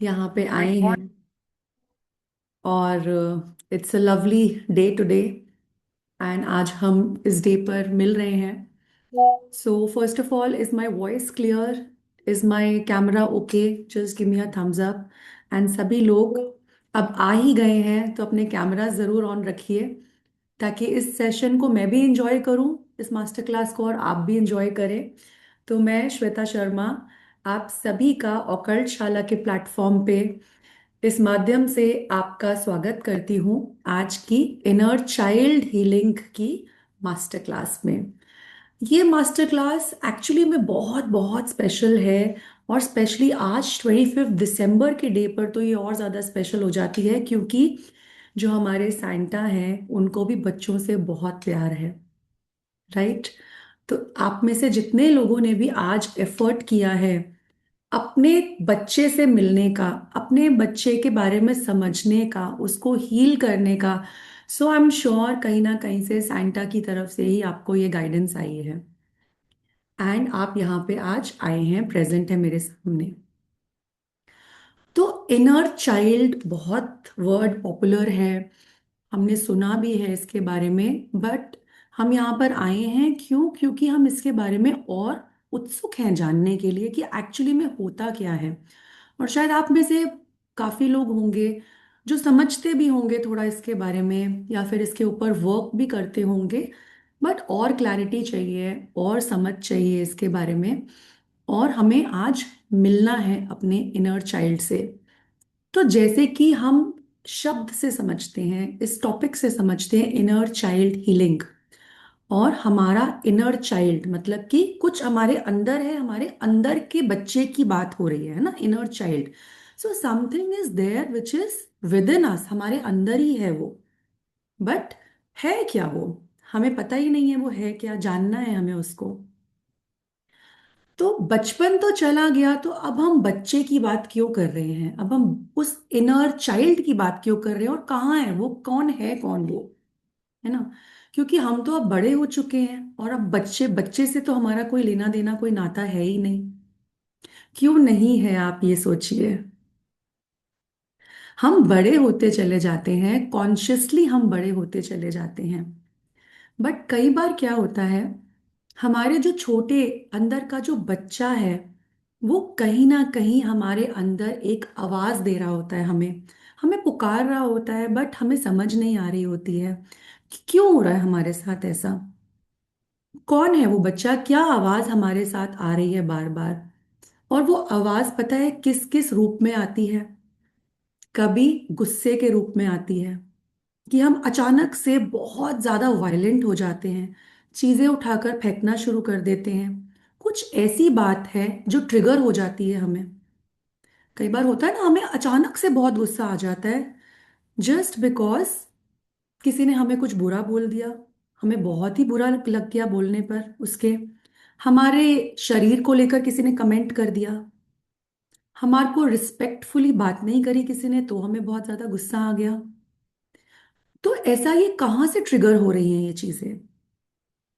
यहाँ पे आए हैं और it's a lovely day today. And आज हम इस डे पर मिल रहे हैं। So first of all, is my voice clear? Is my camera okay? Just give me a thumbs up. And सभी लोग अब आ ही गए हैं तो अपने कैमरा ज़रूर ऑन रखिए, ताकि इस सेशन को मैं भी इंजॉय करूं, इस मास्टर क्लास को, और आप भी इंजॉय करें। तो मैं श्वेता शर्मा आप सभी का ऑकल्ट शाला के प्लेटफॉर्म पे इस माध्यम से आपका स्वागत करती हूँ आज की इनर चाइल्ड हीलिंग की मास्टर क्लास में। ये मास्टर क्लास एक्चुअली में बहुत बहुत स्पेशल है, और स्पेशली आज 25 दिसंबर के डे पर तो ये और ज़्यादा स्पेशल हो जाती है, क्योंकि जो हमारे सांता हैं उनको भी बच्चों से बहुत प्यार है। राइट? तो आप में से जितने लोगों ने भी आज एफर्ट किया है अपने बच्चे से मिलने का, अपने बच्चे के बारे में समझने का, उसको हील करने का, सो आई एम श्योर कहीं ना कहीं से सांता की तरफ से ही आपको ये गाइडेंस आई है। एंड आप यहाँ पे आज आए हैं, प्रेजेंट है मेरे सामने। तो इनर चाइल्ड बहुत वर्ड पॉपुलर है, हमने सुना भी है इसके बारे में, बट हम यहाँ पर आए हैं क्यों? क्योंकि हम इसके बारे में और उत्सुक हैं जानने के लिए कि एक्चुअली में होता क्या है। और शायद आप में से काफ़ी लोग होंगे जो समझते भी होंगे थोड़ा इसके बारे में, या फिर इसके ऊपर वर्क भी करते होंगे, बट और क्लैरिटी चाहिए और समझ चाहिए इसके बारे में। और हमें आज मिलना है अपने इनर चाइल्ड से। तो जैसे कि हम शब्द से समझते हैं, इस टॉपिक से समझते हैं इनर चाइल्ड हीलिंग। और हमारा इनर चाइल्ड मतलब कि कुछ हमारे अंदर है, हमारे अंदर के बच्चे की बात हो रही है ना, inner child. So something is there which is within us, हमारे अंदर ही है वो। बट है क्या वो? हमें पता ही नहीं है वो है क्या, जानना है हमें उसको। तो बचपन तो चला गया, तो अब हम बच्चे की बात क्यों कर रहे हैं? अब हम उस इनर चाइल्ड की बात क्यों कर रहे हैं? और कहाँ है वो? कौन है, कौन वो? है ना? क्योंकि हम तो अब बड़े हो चुके हैं, और अब बच्चे बच्चे से तो हमारा कोई लेना देना, कोई नाता है ही नहीं। क्यों नहीं है, आप ये सोचिए। हम बड़े होते चले जाते हैं, कॉन्शियसली हम बड़े होते चले जाते हैं। बट कई बार क्या होता है, हमारे जो छोटे अंदर का जो बच्चा है, वो कहीं ना कहीं हमारे अंदर एक आवाज दे रहा होता है, हमें हमें पुकार रहा होता है, बट हमें समझ नहीं आ रही होती है कि क्यों हो रहा है हमारे साथ ऐसा। कौन है वो बच्चा? क्या आवाज हमारे साथ आ रही है बार बार? और वो आवाज पता है किस किस रूप में आती है? कभी गुस्से के रूप में आती है, कि हम अचानक से बहुत ज्यादा वायलेंट हो जाते हैं, चीजें उठाकर फेंकना शुरू कर देते हैं। कुछ ऐसी बात है जो ट्रिगर हो जाती है हमें। कई बार होता है ना, हमें अचानक से बहुत गुस्सा आ जाता है, जस्ट बिकॉज किसी ने हमें कुछ बुरा बोल दिया, हमें बहुत ही बुरा लग गया बोलने पर उसके। हमारे शरीर को लेकर किसी ने कमेंट कर दिया, हमारे को रिस्पेक्टफुली बात नहीं करी किसी ने, तो हमें बहुत ज्यादा गुस्सा आ गया। तो ऐसा ये कहाँ से ट्रिगर हो रही हैं ये चीजें?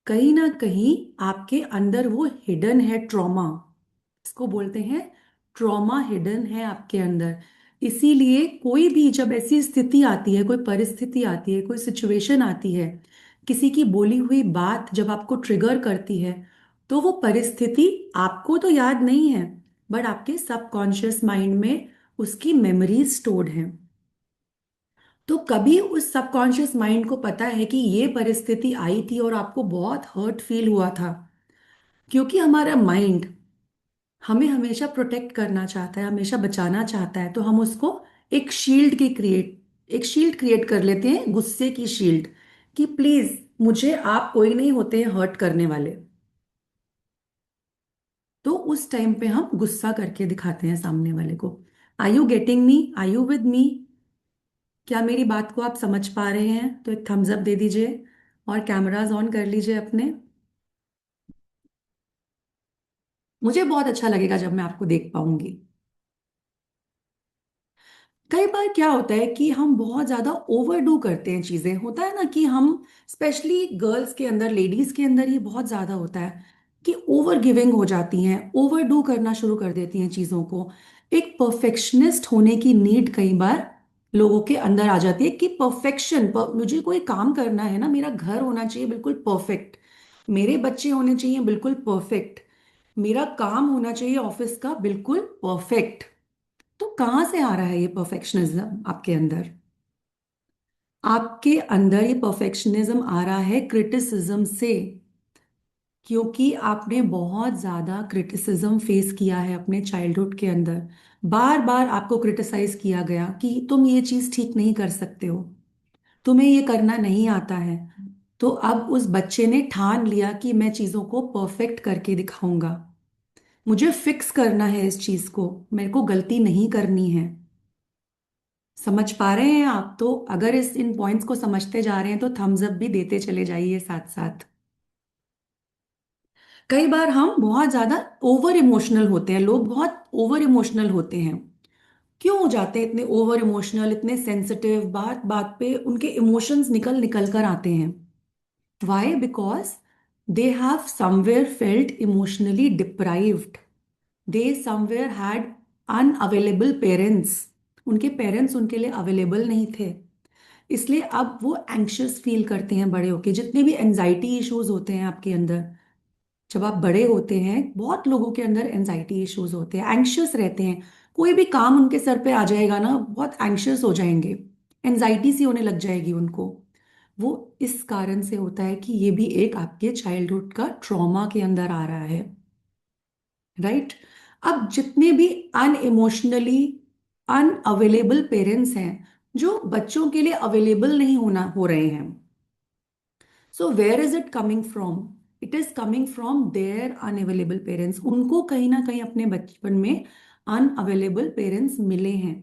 कहीं ना कहीं आपके अंदर वो हिडन है ट्रॉमा, इसको बोलते हैं ट्रॉमा, हिडन है आपके अंदर। इसीलिए कोई भी जब ऐसी स्थिति आती है, कोई परिस्थिति आती है, कोई सिचुएशन आती है, किसी की बोली हुई बात जब आपको ट्रिगर करती है, तो वो परिस्थिति आपको तो याद नहीं है, बट आपके सबकॉन्शियस माइंड में उसकी मेमोरीज स्टोर्ड हैं। तो कभी उस सबकॉन्शियस माइंड को पता है कि ये परिस्थिति आई थी और आपको बहुत हर्ट फील हुआ था, क्योंकि हमारा माइंड हमें हमेशा प्रोटेक्ट करना चाहता है, हमेशा बचाना चाहता है, तो हम उसको एक शील्ड क्रिएट कर लेते हैं, गुस्से की शील्ड, कि प्लीज मुझे आप कोई नहीं होते हैं हर्ट करने वाले। तो उस टाइम पे हम गुस्सा करके दिखाते हैं सामने वाले को। I you getting me? I you with me? क्या मेरी बात को आप समझ पा रहे हैं? तो एक थम्स अप दे दीजिए, और कैमराज ऑन कर लीजिए अपने। मुझे बहुत अच्छा लगेगा जब मैं आपको देख पाऊंगी। कई बार क्या होता है कि हम बहुत ज्यादा ओवरडू करते हैं चीजें, होता है ना कि हम, स्पेशली गर्ल्स के अंदर, लेडीज के अंदर ये बहुत ज्यादा होता है कि ओवर गिविंग हो जाती हैं, ओवरडू करना शुरू कर देती हैं चीजों को। एक परफेक्शनिस्ट होने की नीड कई बार लोगों के अंदर आ जाती है कि परफेक्शन मुझे कोई काम करना है ना, मेरा घर होना चाहिए बिल्कुल परफेक्ट, मेरे बच्चे होने चाहिए बिल्कुल परफेक्ट, मेरा काम होना चाहिए ऑफिस का बिल्कुल परफेक्ट। तो कहाँ से आ रहा है ये परफेक्शनिज्म आपके अंदर? आपके अंदर ये परफेक्शनिज्म आ रहा है क्रिटिसिज्म से, क्योंकि आपने बहुत ज्यादा क्रिटिसिज्म फेस किया है अपने चाइल्डहुड के अंदर। बार बार आपको क्रिटिसाइज किया गया कि तुम ये चीज ठीक नहीं कर सकते हो, तुम्हें ये करना नहीं आता है। तो अब उस बच्चे ने ठान लिया कि मैं चीजों को परफेक्ट करके दिखाऊंगा, मुझे फिक्स करना है इस चीज को, मेरे को गलती नहीं करनी है। समझ पा रहे हैं आप? तो अगर इस इन पॉइंट्स को समझते जा रहे हैं तो थम्स अप भी देते चले जाइए साथ साथ। कई बार हम बहुत ज्यादा ओवर इमोशनल होते हैं, लोग बहुत ओवर इमोशनल होते हैं। क्यों हो जाते हैं इतने ओवर इमोशनल, इतने सेंसिटिव, बात बात पे उनके इमोशंस निकल निकल कर आते हैं? Why? Because they have somewhere felt emotionally deprived, they somewhere had unavailable parents, उनके पेरेंट्स उनके लिए अवेलेबल नहीं थे, इसलिए अब वो एंग्शियस फील करते हैं बड़े होके। जितने भी एंजाइटी इश्यूज होते हैं आपके अंदर, जब आप बड़े होते हैं, बहुत लोगों के अंदर एंजाइटी इश्यूज होते हैं, एंग्शियस रहते हैं। कोई भी काम उनके सर पे आ जाएगा ना, बहुत एंग्शियस हो जाएंगे, एंजाइटी सी होने लग जाएगी उनको। वो इस कारण से होता है कि ये भी एक आपके चाइल्डहुड का ट्रॉमा के अंदर आ रहा है। राइट? अब जितने भी अनइमोशनली अनअवेलेबल पेरेंट्स हैं, जो बच्चों के लिए अवेलेबल नहीं होना हो रहे हैं, so where is it coming from? It is coming from their unavailable parents. उनको कहीं ना कहीं अपने बचपन में अनअवेलेबल पेरेंट्स मिले हैं।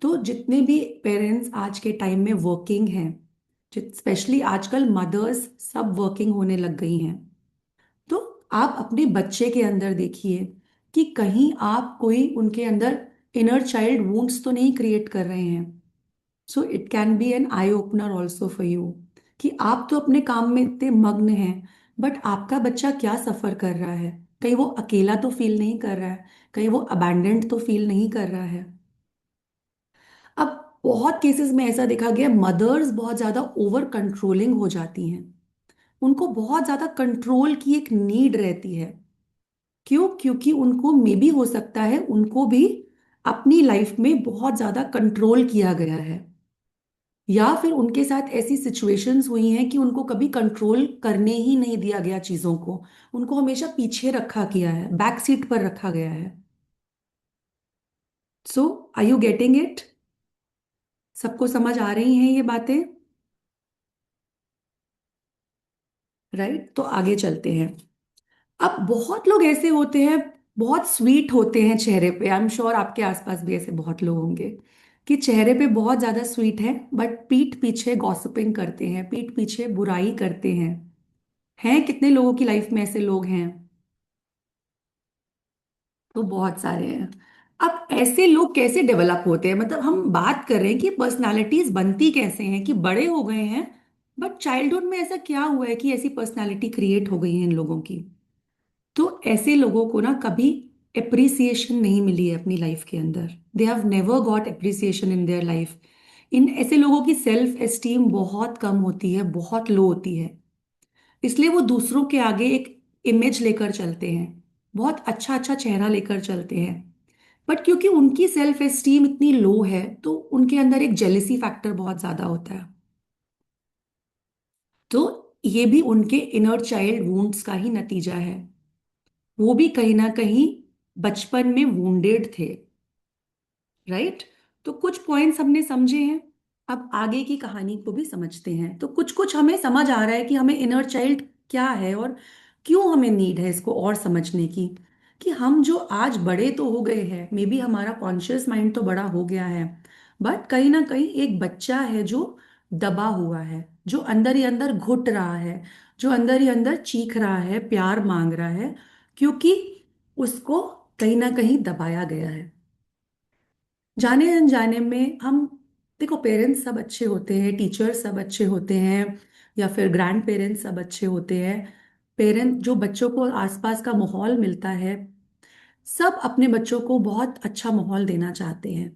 तो जितने भी पेरेंट्स आज के टाइम में वर्किंग हैं, स्पेशली आजकल मदर्स सब वर्किंग होने लग गई हैं, तो आप अपने बच्चे के अंदर देखिए कि कहीं आप कोई उनके अंदर इनर चाइल्ड वुंड्स तो नहीं क्रिएट कर रहे हैं। So it can be an eye opener also for you कि आप तो अपने काम में इतने मग्न हैं, बट आपका बच्चा क्या सफर कर रहा है? कहीं वो अकेला तो फील नहीं कर रहा है? कहीं वो अबैंडेंड तो फील नहीं कर रहा है? अब बहुत केसेस में ऐसा देखा गया, मदर्स बहुत ज्यादा ओवर कंट्रोलिंग हो जाती हैं, उनको बहुत ज्यादा कंट्रोल की एक नीड रहती है। क्यों? क्योंकि उनको मे भी हो सकता है उनको भी अपनी लाइफ में बहुत ज्यादा कंट्रोल किया गया है, या फिर उनके साथ ऐसी सिचुएशंस हुई हैं कि उनको कभी कंट्रोल करने ही नहीं दिया गया चीजों को, उनको हमेशा पीछे रखा गया है, बैक सीट पर रखा गया है। सो आर यू गेटिंग इट? सबको समझ आ रही हैं ये बातें? राइट? तो आगे चलते हैं। अब बहुत लोग ऐसे होते हैं, बहुत स्वीट होते हैं चेहरे पे, आई एम श्योर आपके आसपास भी ऐसे बहुत लोग होंगे कि चेहरे पे बहुत ज्यादा स्वीट है, बट पीठ पीछे गॉसिपिंग करते हैं, पीठ पीछे बुराई करते हैं कितने लोगों की लाइफ में ऐसे लोग हैं? तो बहुत सारे हैं। अब ऐसे लोग कैसे डेवलप होते हैं? मतलब हम बात कर रहे हैं कि पर्सनालिटीज बनती कैसे हैं, कि बड़े हो गए हैं, बट चाइल्डहुड में ऐसा क्या हुआ है कि ऐसी पर्सनालिटी क्रिएट हो गई है इन लोगों की? तो ऐसे लोगों को ना कभी एप्रिसिएशन नहीं मिली है अपनी लाइफ के अंदर, they have never got appreciation in their life. इन ऐसे लोगों की सेल्फ एस्टीम बहुत कम होती है, बहुत लो होती है, इसलिए वो दूसरों के आगे एक इमेज लेकर चलते हैं, बहुत अच्छा अच्छा चेहरा लेकर चलते हैं, बट क्योंकि उनकी सेल्फ एस्टीम इतनी लो है तो उनके अंदर एक जेलिसी फैक्टर बहुत ज्यादा होता है। तो ये भी उनके इनर चाइल्ड वुंड्स का ही नतीजा है। वो भी कहीं ना कहीं बचपन में वुंडेड थे। राइट? तो कुछ पॉइंट्स हमने समझे हैं, अब आगे की कहानी को भी समझते हैं। तो कुछ कुछ हमें समझ आ रहा है कि हमें इनर चाइल्ड क्या है और क्यों हमें नीड है इसको और समझने की। कि हम जो आज बड़े तो हो गए हैं, मे बी हमारा कॉन्शियस माइंड तो बड़ा हो गया है, बट कहीं ना कहीं एक बच्चा है जो दबा हुआ है, जो अंदर ही अंदर घुट रहा है, जो अंदर ही अंदर चीख रहा है, प्यार मांग रहा है, क्योंकि उसको कहीं ना कहीं दबाया गया है। जाने अनजाने में हम, देखो पेरेंट्स सब अच्छे होते हैं, टीचर्स सब अच्छे होते हैं, या फिर ग्रैंड पेरेंट्स सब अच्छे होते हैं, पेरेंट जो बच्चों को आसपास का माहौल मिलता है, सब अपने बच्चों को बहुत अच्छा माहौल देना चाहते हैं,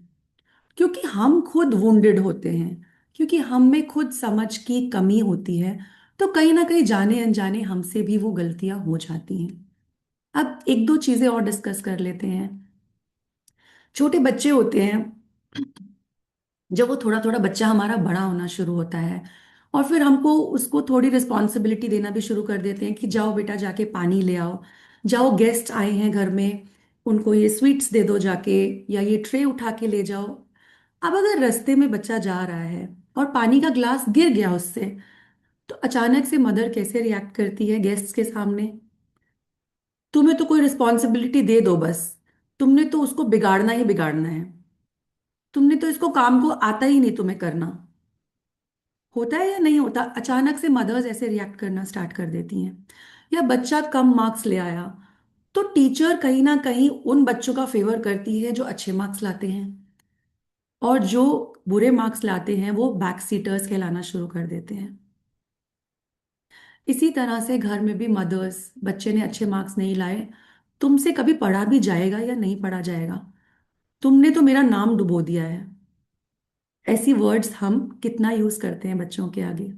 क्योंकि हम खुद वुंडेड होते हैं, क्योंकि हम में खुद समझ की कमी होती है। तो कहीं ना कहीं जाने अनजाने हमसे भी वो गलतियां हो जाती हैं। अब एक दो चीजें और डिस्कस कर लेते हैं। छोटे बच्चे होते हैं, जब वो थोड़ा थोड़ा बच्चा हमारा बड़ा होना शुरू होता है, और फिर हमको उसको थोड़ी रिस्पॉन्सिबिलिटी देना भी शुरू कर देते हैं कि जाओ बेटा जाके पानी ले आओ, जाओ गेस्ट आए हैं घर में, उनको ये स्वीट्स दे दो जाके, या ये ट्रे उठा के ले जाओ। अब अगर रास्ते में बच्चा जा रहा है और पानी का ग्लास गिर गया उससे, तो अचानक से मदर कैसे रिएक्ट करती है गेस्ट्स के सामने? तुम्हें तो कोई रिस्पॉन्सिबिलिटी दे दो बस, तुमने तो उसको बिगाड़ना ही बिगाड़ना है, तुमने तो इसको काम को आता ही नहीं तुम्हें करना। होता है या नहीं होता? अचानक से मदर्स ऐसे रिएक्ट करना स्टार्ट कर देती हैं। या बच्चा कम मार्क्स ले आया, तो टीचर कहीं ना कहीं उन बच्चों का फेवर करती है जो अच्छे मार्क्स लाते हैं, और जो बुरे मार्क्स लाते हैं वो बैक सीटर्स कहलाना शुरू कर देते हैं। इसी तरह से घर में भी मदर्स, बच्चे ने अच्छे मार्क्स नहीं लाए, तुमसे कभी पढ़ा भी जाएगा या नहीं पढ़ा जाएगा, तुमने तो मेरा नाम डुबो दिया है। ऐसी वर्ड्स हम कितना यूज करते हैं बच्चों के आगे।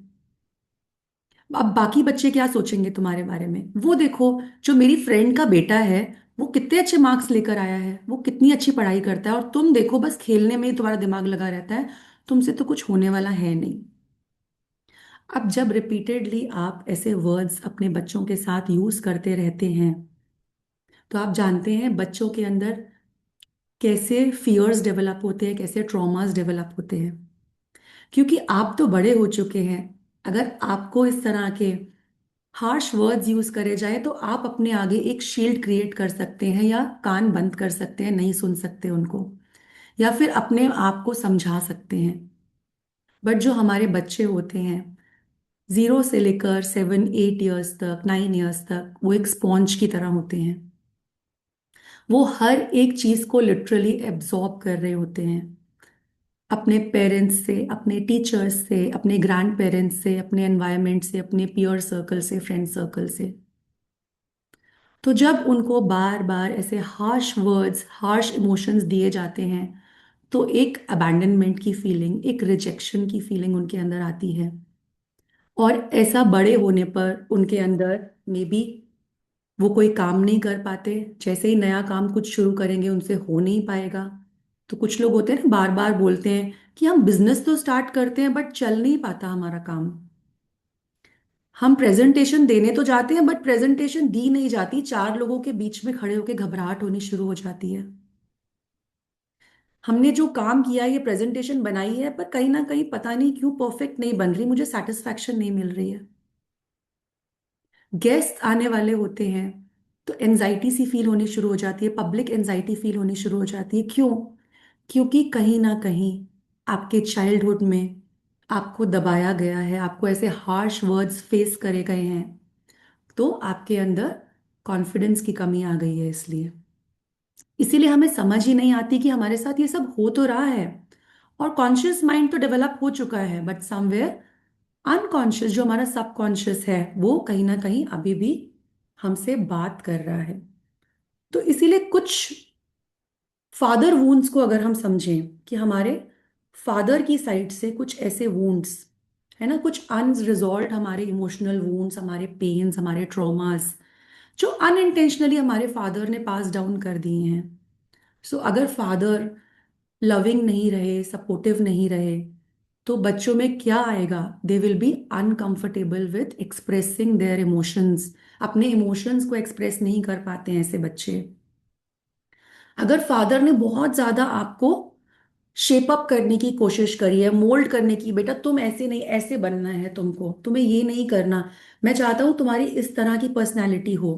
अब बाकी बच्चे क्या सोचेंगे तुम्हारे बारे में? वो देखो, जो मेरी फ्रेंड का बेटा है, वो कितने अच्छे मार्क्स लेकर आया है, वो कितनी अच्छी पढ़ाई करता है, और तुम देखो बस खेलने में ही तुम्हारा दिमाग लगा रहता है, तुमसे तो कुछ होने वाला है नहीं। अब जब रिपीटेडली आप ऐसे वर्ड्स अपने बच्चों के साथ यूज करते रहते हैं, तो आप जानते हैं बच्चों के अंदर कैसे फियर्स डेवलप होते हैं, कैसे ट्रॉमास डेवलप होते हैं। क्योंकि आप तो बड़े हो चुके हैं, अगर आपको इस तरह के हार्श वर्ड्स यूज करे जाए, तो आप अपने आगे एक शील्ड क्रिएट कर सकते हैं, या कान बंद कर सकते हैं, नहीं सुन सकते उनको, या फिर अपने आप को समझा सकते हैं। बट जो हमारे बच्चे होते हैं, 0 से लेकर 7 8 ईयर्स तक, 9 ईयर्स तक, वो एक स्पॉन्ज की तरह होते हैं। वो हर एक चीज को लिटरली एब्जॉर्ब कर रहे होते हैं, अपने पेरेंट्स से, अपने टीचर्स से, अपने ग्रैंड पेरेंट्स से, अपने एनवायरनमेंट से, अपने पीयर सर्कल से, फ्रेंड सर्कल से। तो जब उनको बार बार ऐसे हार्श वर्ड्स, हार्श इमोशंस दिए जाते हैं, तो एक अबैंडनमेंट की फीलिंग, एक रिजेक्शन की फीलिंग उनके अंदर आती है। और ऐसा बड़े होने पर उनके अंदर मे बी वो कोई काम नहीं कर पाते, जैसे ही नया काम कुछ शुरू करेंगे उनसे हो नहीं पाएगा। तो कुछ लोग होते हैं ना, बार बार बोलते हैं कि हम बिजनेस तो स्टार्ट करते हैं बट चल नहीं पाता हमारा काम। हम प्रेजेंटेशन देने तो जाते हैं बट प्रेजेंटेशन दी नहीं जाती, चार लोगों के बीच में खड़े होकर घबराहट होनी शुरू हो जाती है। हमने जो काम किया है, ये प्रेजेंटेशन बनाई है, पर कहीं ना कहीं पता नहीं क्यों परफेक्ट नहीं बन रही, मुझे सेटिस्फैक्शन नहीं मिल रही है। गेस्ट आने वाले होते हैं, तो एनजाइटी सी फील होनी शुरू हो जाती है, पब्लिक एनजाइटी फील होनी शुरू हो जाती है। क्यों? क्योंकि कहीं ना कहीं आपके चाइल्डहुड में आपको दबाया गया है, आपको ऐसे हार्श वर्ड्स फेस करे गए हैं, तो आपके अंदर कॉन्फिडेंस की कमी आ गई है। इसलिए इसीलिए हमें समझ ही नहीं आती कि हमारे साथ ये सब हो तो रहा है, और कॉन्शियस माइंड तो डेवलप हो चुका है, बट समवेयर अनकॉन्शियस, जो हमारा सबकॉन्शियस है, वो कहीं ना कहीं अभी भी हमसे बात कर रहा है। तो इसीलिए कुछ फादर वूंड्स को अगर हम समझें कि हमारे फादर की साइड से कुछ ऐसे वूंड्स है ना, कुछ अनरिजॉल्व हमारे इमोशनल वूंड्स, हमारे पेन्स, हमारे ट्रॉमास, जो अनइंटेंशनली हमारे फादर ने पास डाउन कर दिए हैं। सो अगर फादर लविंग नहीं रहे, सपोर्टिव नहीं रहे, तो बच्चों में क्या आएगा? They will be uncomfortable with expressing their emotions. अपने इमोशंस को एक्सप्रेस नहीं कर पाते हैं ऐसे बच्चे। अगर फादर ने बहुत ज्यादा आपको शेप अप करने की कोशिश करी है, मोल्ड करने की, बेटा तुम ऐसे नहीं, ऐसे बनना है तुमको, तुम्हें ये नहीं करना, मैं चाहता हूं तुम्हारी इस तरह की पर्सनैलिटी हो,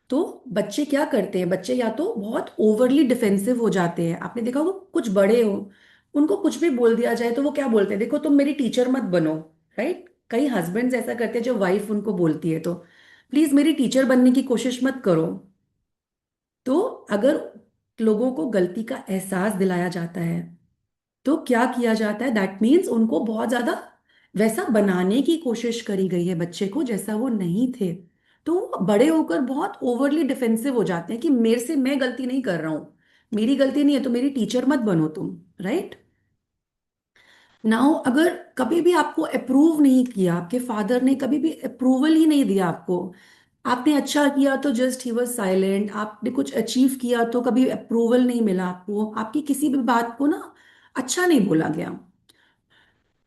तो बच्चे क्या करते हैं? बच्चे या तो बहुत ओवरली डिफेंसिव हो जाते हैं। आपने देखा होगा कुछ बड़े हो, उनको कुछ भी बोल दिया जाए तो वो क्या बोलते हैं? देखो तुम मेरी टीचर मत बनो। राइट? कई हस्बैंड्स ऐसा करते हैं, जब वाइफ उनको बोलती है तो प्लीज मेरी टीचर बनने की कोशिश मत करो। तो अगर लोगों को गलती का एहसास दिलाया जाता है, तो क्या किया जाता है? दैट मीन्स उनको बहुत ज्यादा वैसा बनाने की कोशिश करी गई है बच्चे को, जैसा वो नहीं थे। तो बड़े होकर बहुत ओवरली डिफेंसिव हो जाते हैं कि मेरे से, मैं गलती नहीं कर रहा हूं, मेरी गलती नहीं है तो मेरी टीचर मत बनो तुम। राइट नाउ, अगर कभी भी आपको अप्रूव नहीं किया, आपके फादर ने कभी भी अप्रूवल ही नहीं दिया आपको, आपने अच्छा किया तो जस्ट ही वॉज साइलेंट, आपने कुछ अचीव किया तो कभी अप्रूवल नहीं मिला आपको, आपकी किसी भी बात को ना अच्छा नहीं बोला गया,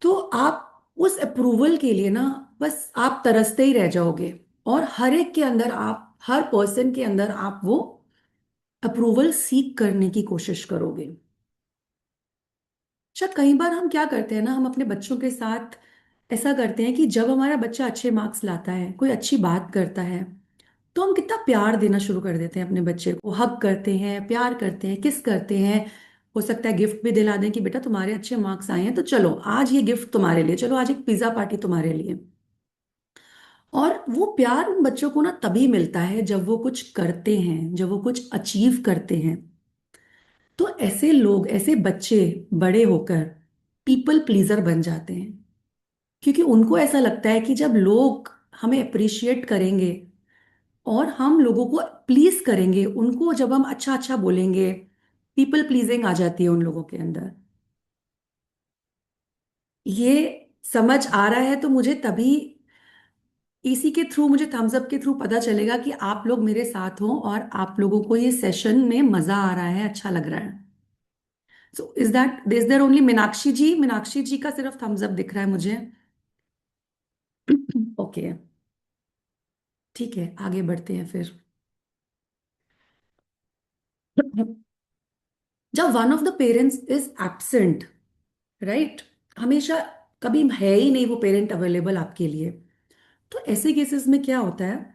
तो आप उस अप्रूवल के लिए ना बस आप तरसते ही रह जाओगे। और हर एक के अंदर आप, हर पर्सन के अंदर आप वो अप्रूवल सीख करने की कोशिश करोगे। अच्छा, कई बार हम क्या करते हैं ना, हम अपने बच्चों के साथ ऐसा करते हैं कि जब हमारा बच्चा अच्छे मार्क्स लाता है, कोई अच्छी बात करता है, तो हम कितना प्यार देना शुरू कर देते हैं अपने बच्चे को, हग करते हैं, प्यार करते हैं, किस करते हैं, हो सकता है गिफ्ट भी दिला दें कि बेटा तुम्हारे अच्छे मार्क्स आए हैं तो चलो आज ये गिफ्ट तुम्हारे लिए, चलो आज एक पिज्जा पार्टी तुम्हारे लिए। और वो प्यार उन बच्चों को ना तभी मिलता है जब वो कुछ करते हैं, जब वो कुछ अचीव करते हैं। तो ऐसे लोग, ऐसे बच्चे बड़े होकर पीपल प्लीजर बन जाते हैं, क्योंकि उनको ऐसा लगता है कि जब लोग हमें अप्रिशिएट करेंगे और हम लोगों को प्लीज करेंगे, उनको जब हम अच्छा अच्छा बोलेंगे, पीपल प्लीजिंग आ जाती है उन लोगों के अंदर। ये समझ आ रहा है तो मुझे तभी, इसी के थ्रू, मुझे थम्स अप के थ्रू पता चलेगा कि आप लोग मेरे साथ हो और आप लोगों को ये सेशन में मजा आ रहा है, अच्छा लग रहा है। So is there only Meenakshi ji? Meenakshi ji का सिर्फ थम्स अप दिख रहा है मुझे। ओके, ठीक है, आगे बढ़ते हैं फिर। जब one of the parents is absent, right, हमेशा, कभी है ही नहीं वो पेरेंट अवेलेबल आपके लिए, तो ऐसे केसेस में क्या होता है,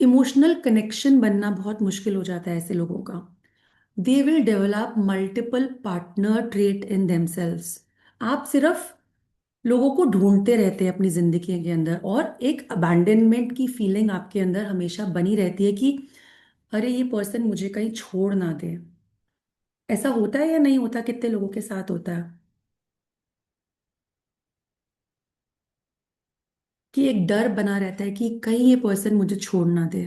इमोशनल कनेक्शन बनना बहुत मुश्किल हो जाता है ऐसे लोगों का। They will develop multiple partner trait in themselves. आप सिर्फ लोगों को ढूंढते रहते हैं अपनी जिंदगी के अंदर, और एक अबैंडनमेंट की फीलिंग आपके अंदर हमेशा बनी रहती है कि अरे ये पर्सन मुझे कहीं छोड़ ना दे। ऐसा होता है या नहीं होता? कितने लोगों के साथ होता है कि एक डर बना रहता है कि कहीं ये पर्सन मुझे छोड़ ना दे।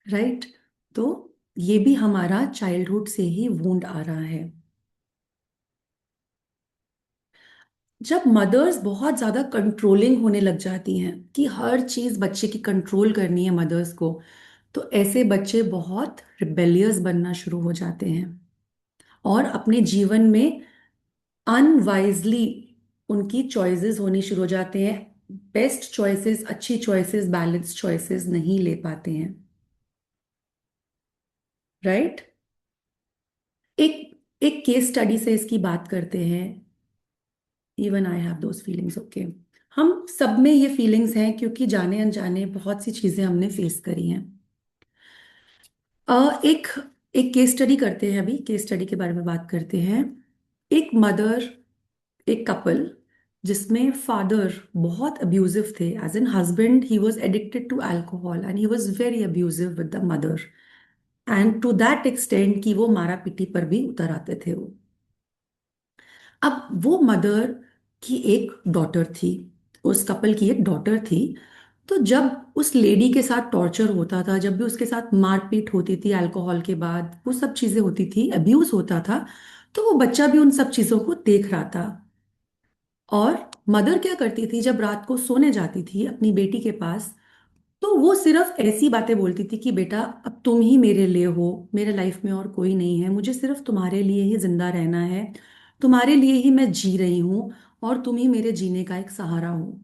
राइट, तो ये भी हमारा चाइल्डहुड से ही वूंड आ रहा है। जब मदर्स बहुत ज्यादा कंट्रोलिंग होने लग जाती हैं कि हर चीज बच्चे की कंट्रोल करनी है मदर्स को, तो ऐसे बच्चे बहुत रिबेलियस बनना शुरू हो जाते हैं और अपने जीवन में अनवाइजली उनकी चॉइसेस होनी शुरू हो जाते हैं, बेस्ट चॉइसेस, अच्छी चॉइसेस, बैलेंस चॉइसेस नहीं ले पाते हैं। राइट, एक एक केस स्टडी से इसकी बात करते हैं। Even I have those feelings, okay. हम सब में ये फीलिंग्स हैं क्योंकि जाने अनजाने बहुत सी चीजें हमने फेस करी हैं। एक एक केस स्टडी करते हैं, अभी केस स्टडी के बारे में बात करते हैं। एक मदर, एक कपल जिसमें फादर बहुत अब्यूजिव थे, as an husband he was addicted to alcohol and he was very abusive with the mother, and to that extend कि वो मारा पीटी पर भी उतर आते थे वो। अब वो मदर की एक डॉटर थी, उस कपल की एक डॉटर थी। तो जब उस लेडी के साथ टॉर्चर होता था, जब भी उसके साथ मारपीट होती थी अल्कोहल के बाद, वो सब चीजें होती थी, अब्यूज होता था, तो वो बच्चा भी उन सब चीजों को देख रहा था। और मदर क्या करती थी, जब रात को सोने जाती थी अपनी बेटी के पास, तो वो सिर्फ ऐसी बातें बोलती थी कि बेटा अब तुम ही मेरे लिए हो, मेरे लाइफ में और कोई नहीं है, मुझे सिर्फ तुम्हारे लिए ही जिंदा रहना है, तुम्हारे लिए ही मैं जी रही हूँ, और तुम ही मेरे जीने का एक सहारा हो।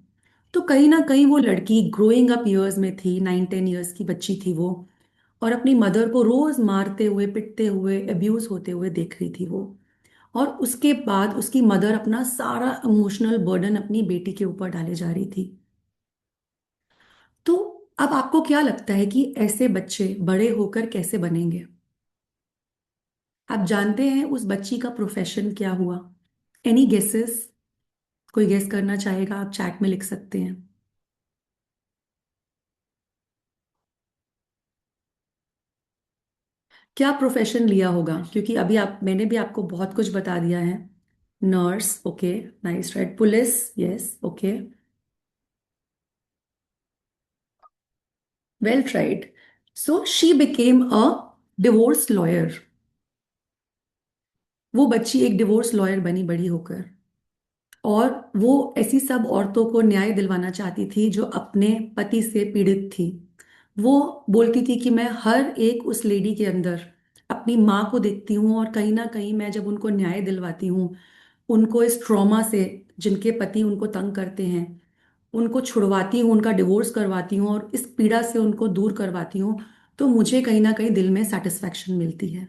तो कहीं ना कहीं वो लड़की ग्रोइंग अप ईयर्स में थी, 9-10 ईयर्स की बच्ची थी वो, और अपनी मदर को रोज मारते हुए, पिटते हुए, अब्यूज होते हुए देख रही थी वो। और उसके बाद उसकी मदर अपना सारा इमोशनल बर्डन अपनी बेटी के ऊपर डाले जा रही थी। तो अब आपको क्या लगता है कि ऐसे बच्चे बड़े होकर कैसे बनेंगे? आप जानते हैं उस बच्ची का प्रोफेशन क्या हुआ? Any guesses? कोई गेस करना चाहेगा? आप चैट में लिख सकते हैं। क्या प्रोफेशन लिया होगा? क्योंकि अभी आप, मैंने भी आपको बहुत कुछ बता दिया है। Nurse, okay, nice, right, police, yes, okay. Well tried. So she became a divorce lawyer. वो बच्ची एक डिवोर्स लॉयर बनी बड़ी होकर. और वो ऐसी सब औरतों को न्याय दिलवाना चाहती थी जो अपने पति से पीड़ित थी. वो बोलती थी कि मैं हर एक उस लेडी के अंदर अपनी माँ को देखती हूँ, और कहीं ना कहीं मैं जब उनको न्याय दिलवाती हूँ, उनको इस ट्रॉमा से, जिनके पति उनको तंग करते हैं, उनको छुड़वाती हूँ, उनका डिवोर्स करवाती हूँ और इस पीड़ा से उनको दूर करवाती हूँ, तो मुझे कहीं ना कहीं दिल में सेटिस्फैक्शन मिलती है.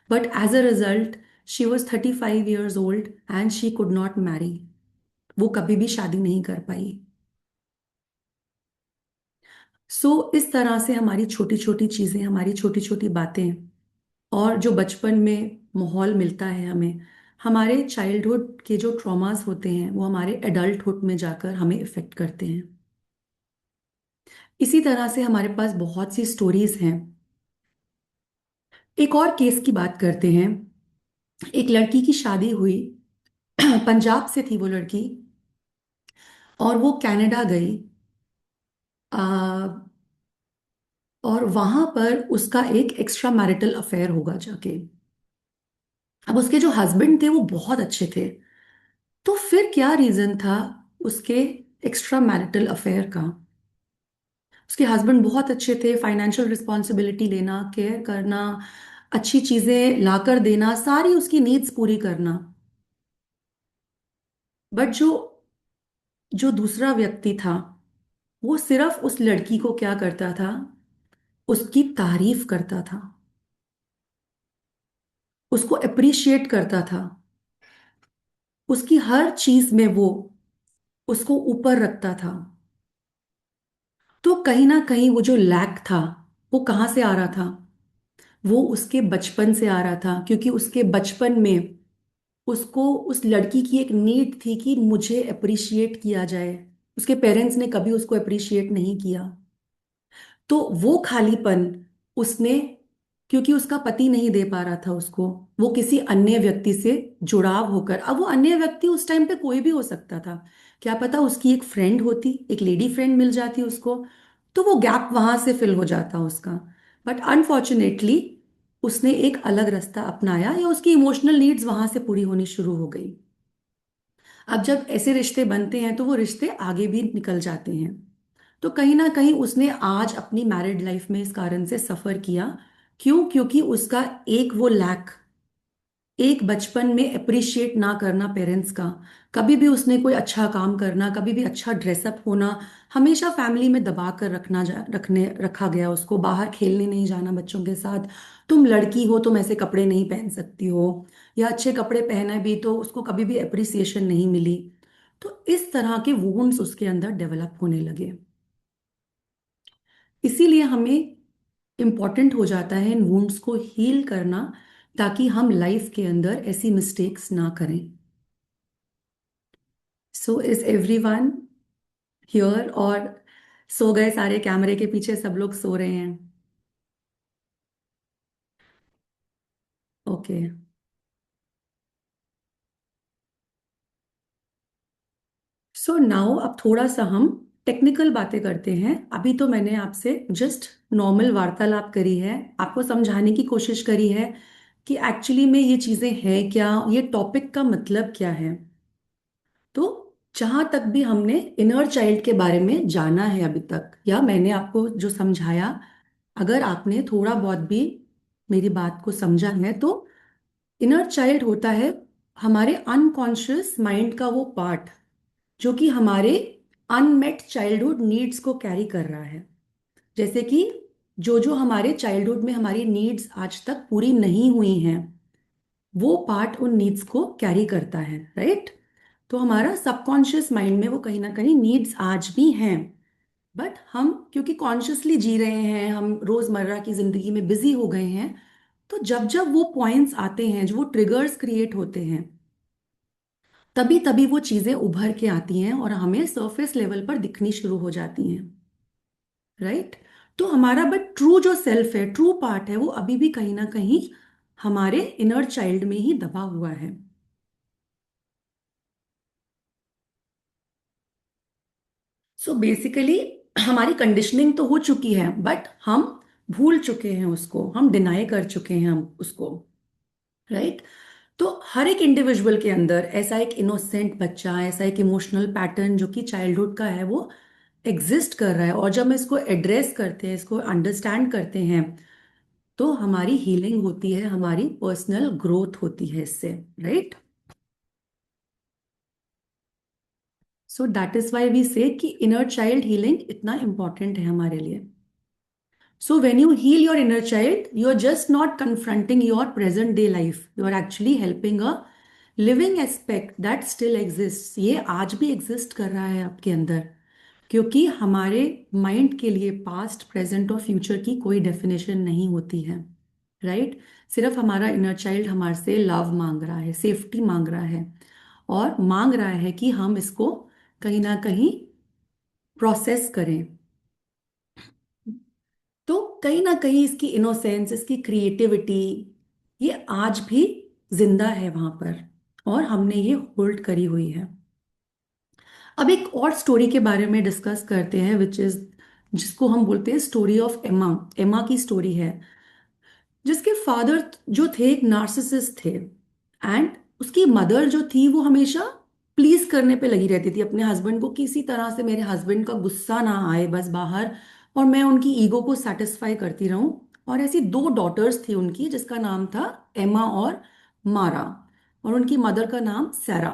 But as a result, she was 35 years old and she could not marry. वो कभी भी शादी नहीं कर पाई. इस तरह से हमारी छोटी छोटी चीजें, हमारी छोटी छोटी बातें, और जो बचपन में माहौल मिलता है हमें, हमारे चाइल्डहुड के जो ट्रॉमास होते हैं वो हमारे एडल्टहुड में जाकर हमें इफेक्ट करते हैं. इसी तरह से हमारे पास बहुत सी स्टोरीज हैं. एक और केस की बात करते हैं. एक लड़की की शादी हुई. पंजाब से थी वो लड़की. और वो कनाडा गई. आ, और वहां पर उसका एक एक्स्ट्रा मैरिटल अफेयर होगा जाके. अब उसके जो हस्बैंड थे वो बहुत अच्छे थे. तो फिर क्या रीजन था उसके एक्स्ट्रा मैरिटल अफेयर का? उसके हस्बैंड बहुत अच्छे थे. फाइनेंशियल रिस्पॉन्सिबिलिटी लेना, केयर करना, अच्छी चीजें लाकर देना, सारी उसकी नीड्स पूरी करना. बट जो जो दूसरा व्यक्ति था, वो सिर्फ उस लड़की को क्या करता था, उसकी तारीफ करता था, उसको अप्रिशिएट करता था, उसकी हर चीज में वो उसको ऊपर रखता था. तो कहीं ना कहीं वो जो लैक था, वो कहाँ से आ रहा था? वो उसके बचपन से आ रहा था, क्योंकि उसके बचपन में उसको उस लड़की की एक नीड थी कि मुझे अप्रिशिएट किया जाए. उसके पेरेंट्स ने कभी उसको अप्रिशिएट नहीं किया. तो वो खालीपन उसने, क्योंकि उसका पति नहीं दे पा रहा था उसको, वो किसी अन्य व्यक्ति से जुड़ाव होकर, अब वो अन्य व्यक्ति उस टाइम पे कोई भी हो सकता था. क्या पता उसकी एक फ्रेंड होती, एक लेडी फ्रेंड मिल जाती उसको, तो वो गैप वहां से फिल हो जाता उसका. बट अनफॉर्चुनेटली उसने एक अलग रास्ता अपनाया, या उसकी इमोशनल नीड्स वहां से पूरी होनी शुरू हो गई. अब जब ऐसे रिश्ते बनते हैं तो वो रिश्ते आगे भी निकल जाते हैं. तो कहीं ना कहीं उसने आज अपनी मैरिड लाइफ में इस कारण से सफर किया. क्यों? क्योंकि उसका एक वो लैक, एक बचपन में अप्रिशिएट ना करना पेरेंट्स का, कभी भी उसने कोई अच्छा काम करना, कभी भी अच्छा ड्रेसअप होना, हमेशा फैमिली में दबा कर रखा गया उसको. बाहर खेलने नहीं जाना बच्चों के साथ, तुम लड़की हो तुम ऐसे कपड़े नहीं पहन सकती हो, या अच्छे कपड़े पहने भी तो उसको कभी भी अप्रिसिएशन नहीं मिली. तो इस तरह के वुंड्स उसके अंदर डेवलप होने लगे. इसीलिए हमें इम्पॉर्टेंट हो जाता है इन वुंड्स को हील करना, ताकि हम लाइफ के अंदर ऐसी मिस्टेक्स ना करें. So is everyone here? और सो गए सारे? कैमरे के पीछे सब लोग सो रहे हैं? ओके. सो नाउ अब थोड़ा सा हम टेक्निकल बातें करते हैं. अभी तो मैंने आपसे जस्ट नॉर्मल वार्तालाप करी है, आपको समझाने की कोशिश करी है कि एक्चुअली में ये चीजें हैं क्या, ये टॉपिक का मतलब क्या है. तो जहां तक भी हमने इनर चाइल्ड के बारे में जाना है अभी तक, या मैंने आपको जो समझाया, अगर आपने थोड़ा बहुत भी मेरी बात को समझा है, तो इनर चाइल्ड होता है हमारे अनकॉन्शियस माइंड का वो पार्ट जो कि हमारे अनमेट चाइल्डहुड नीड्स को कैरी कर रहा है. जैसे कि जो जो हमारे चाइल्डहुड में हमारी नीड्स आज तक पूरी नहीं हुई हैं, वो पार्ट उन नीड्स को कैरी करता है, राइट? तो हमारा सबकॉन्शियस माइंड में वो कहीं ना कहीं नीड्स आज भी हैं. बट हम क्योंकि कॉन्शियसली जी रहे हैं, हम रोजमर्रा की जिंदगी में बिजी हो गए हैं, तो जब जब वो पॉइंट्स आते हैं, जो वो ट्रिगर्स क्रिएट होते हैं, तभी तभी वो चीजें उभर के आती हैं और हमें सरफेस लेवल पर दिखनी शुरू हो जाती हैं, राइट? तो हमारा बट ट्रू जो सेल्फ है, ट्रू पार्ट है, वो अभी भी कहीं ना कहीं हमारे इनर चाइल्ड में ही दबा हुआ है. सो बेसिकली हमारी कंडीशनिंग तो हो चुकी है, बट हम भूल चुके हैं उसको, हम डिनाई कर चुके हैं हम उसको। राइट। तो हर एक इंडिविजुअल के अंदर ऐसा एक इनोसेंट बच्चा, ऐसा एक इमोशनल पैटर्न जो कि चाइल्डहुड का है, वो एग्जिस्ट कर रहा है। और जब हम इसको एड्रेस करते हैं, इसको अंडरस्टैंड करते हैं, तो हमारी हीलिंग होती है, हमारी पर्सनल ग्रोथ होती है इससे। Right. So that is why we say कि इनर चाइल्ड हीलिंग इतना इंपॉर्टेंट है हमारे लिए। So, when you heal your inner child, you are just not confronting your present day life. You are actually helping a living aspect that still exists. ये आज भी exist कर रहा है आपके अंदर, क्योंकि हमारे माइंड के लिए पास्ट, प्रेजेंट और फ्यूचर की कोई डेफिनेशन नहीं होती है। राइट। सिर्फ हमारा इनर चाइल्ड हमारे से लव मांग रहा है, सेफ्टी मांग रहा है, और मांग रहा है कि हम इसको कहीं ना कहीं प्रोसेस करें। तो कहीं ना कहीं इसकी इनोसेंस, इसकी क्रिएटिविटी, ये आज भी जिंदा है वहां पर, और हमने ये होल्ड करी हुई है। अब एक और स्टोरी के बारे में डिस्कस करते हैं, विच इज, जिसको हम बोलते हैं स्टोरी ऑफ एमा। एमा की स्टोरी है, जिसके फादर जो थे एक नार्सिसिस्ट थे, एंड उसकी मदर जो थी वो हमेशा प्लीज करने पे लगी रहती थी अपने हस्बैंड को, किसी तरह से मेरे हस्बैंड का गुस्सा ना आए बस बाहर, और मैं उनकी ईगो को सेटिस्फाई करती रहूं। और ऐसी दो डॉटर्स थी उनकी, जिसका नाम था एमा और मारा, और उनकी मदर का नाम सैरा।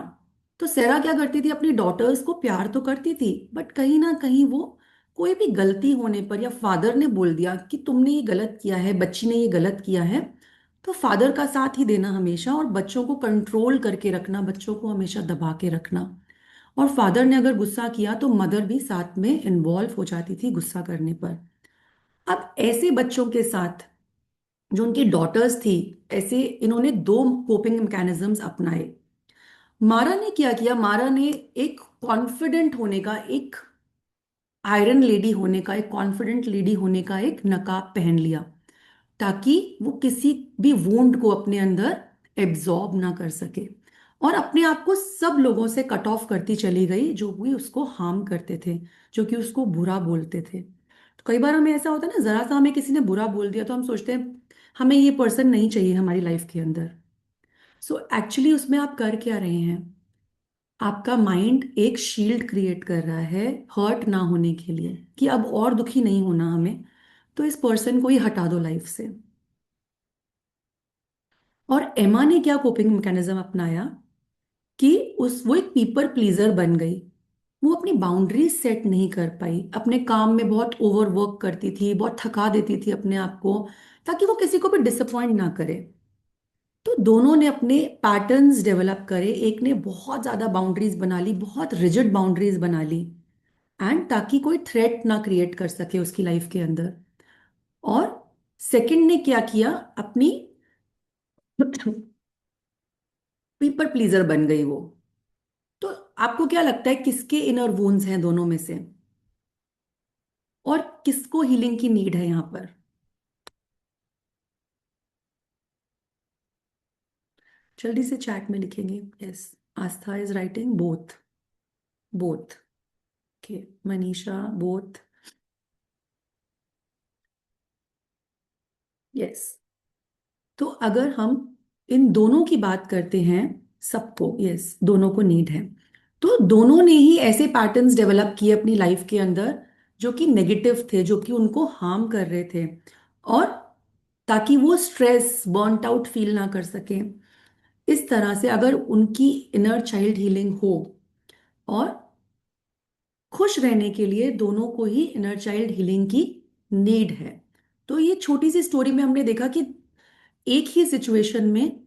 तो सैरा क्या करती थी, अपनी डॉटर्स को प्यार तो करती थी, बट कहीं ना कहीं वो कोई भी गलती होने पर, या फादर ने बोल दिया कि तुमने ये गलत किया है, बच्ची ने ये गलत किया है, तो फादर का साथ ही देना हमेशा, और बच्चों को कंट्रोल करके रखना, बच्चों को हमेशा दबा के रखना। और फादर ने अगर गुस्सा किया तो मदर भी साथ में इन्वॉल्व हो जाती थी गुस्सा करने पर। अब ऐसे बच्चों के साथ जो उनकी डॉटर्स थी, ऐसे इन्होंने दो कोपिंग मैकेनिज्म्स अपनाए। मारा ने क्या किया, मारा ने एक कॉन्फिडेंट होने का, एक आयरन लेडी होने का, एक कॉन्फिडेंट लेडी होने का एक नकाब पहन लिया, ताकि वो किसी भी वूंड को अपने अंदर एब्जॉर्ब ना कर सके, और अपने आप को सब लोगों से कट ऑफ करती चली गई जो भी उसको हार्म करते थे, जो कि उसको बुरा बोलते थे। तो कई बार हमें ऐसा होता है ना, जरा सा हमें किसी ने बुरा बोल दिया तो हम सोचते हैं हमें ये पर्सन नहीं चाहिए हमारी लाइफ के अंदर। सो एक्चुअली उसमें आप कर क्या रहे हैं, आपका माइंड एक शील्ड क्रिएट कर रहा है हर्ट ना होने के लिए, कि अब और दुखी नहीं होना हमें, तो इस पर्सन को ही हटा दो लाइफ से। और एमा ने क्या कोपिंग मैकेनिज्म अपनाया कि उस वो एक पीपल प्लीजर बन गई। वो अपनी बाउंड्रीज सेट नहीं कर पाई, अपने काम में बहुत ओवर वर्क करती थी, बहुत थका देती थी अपने आप को, ताकि वो किसी को भी डिसअपॉइंट ना करे। तो दोनों ने अपने पैटर्न्स डेवलप करे, एक ने बहुत ज्यादा बाउंड्रीज बना ली, बहुत रिजिड बाउंड्रीज बना ली, एंड ताकि कोई थ्रेट ना क्रिएट कर सके उसकी लाइफ के अंदर। और सेकंड ने क्या किया, अपनी पीपल प्लीजर बन गई वो। तो आपको क्या लगता है किसके इनर वूंड्स हैं दोनों में से, और किसको हीलिंग की नीड है यहाँ पर? जल्दी से चैट में लिखेंगे। Yes, Aastha is writing both. Both. Okay, Manisha both. Yes. तो अगर हम इन दोनों की बात करते हैं, सबको, यस, दोनों को नीड है। तो दोनों ने ही ऐसे पैटर्न्स डेवलप किए अपनी लाइफ के अंदर जो कि नेगेटिव थे, जो कि उनको हार्म कर रहे थे, और ताकि वो स्ट्रेस, बर्नट आउट फील ना कर सके। इस तरह से अगर उनकी इनर चाइल्ड हीलिंग हो, और खुश रहने के लिए दोनों को ही इनर चाइल्ड हीलिंग की नीड है। तो ये छोटी सी स्टोरी में हमने देखा कि एक ही सिचुएशन में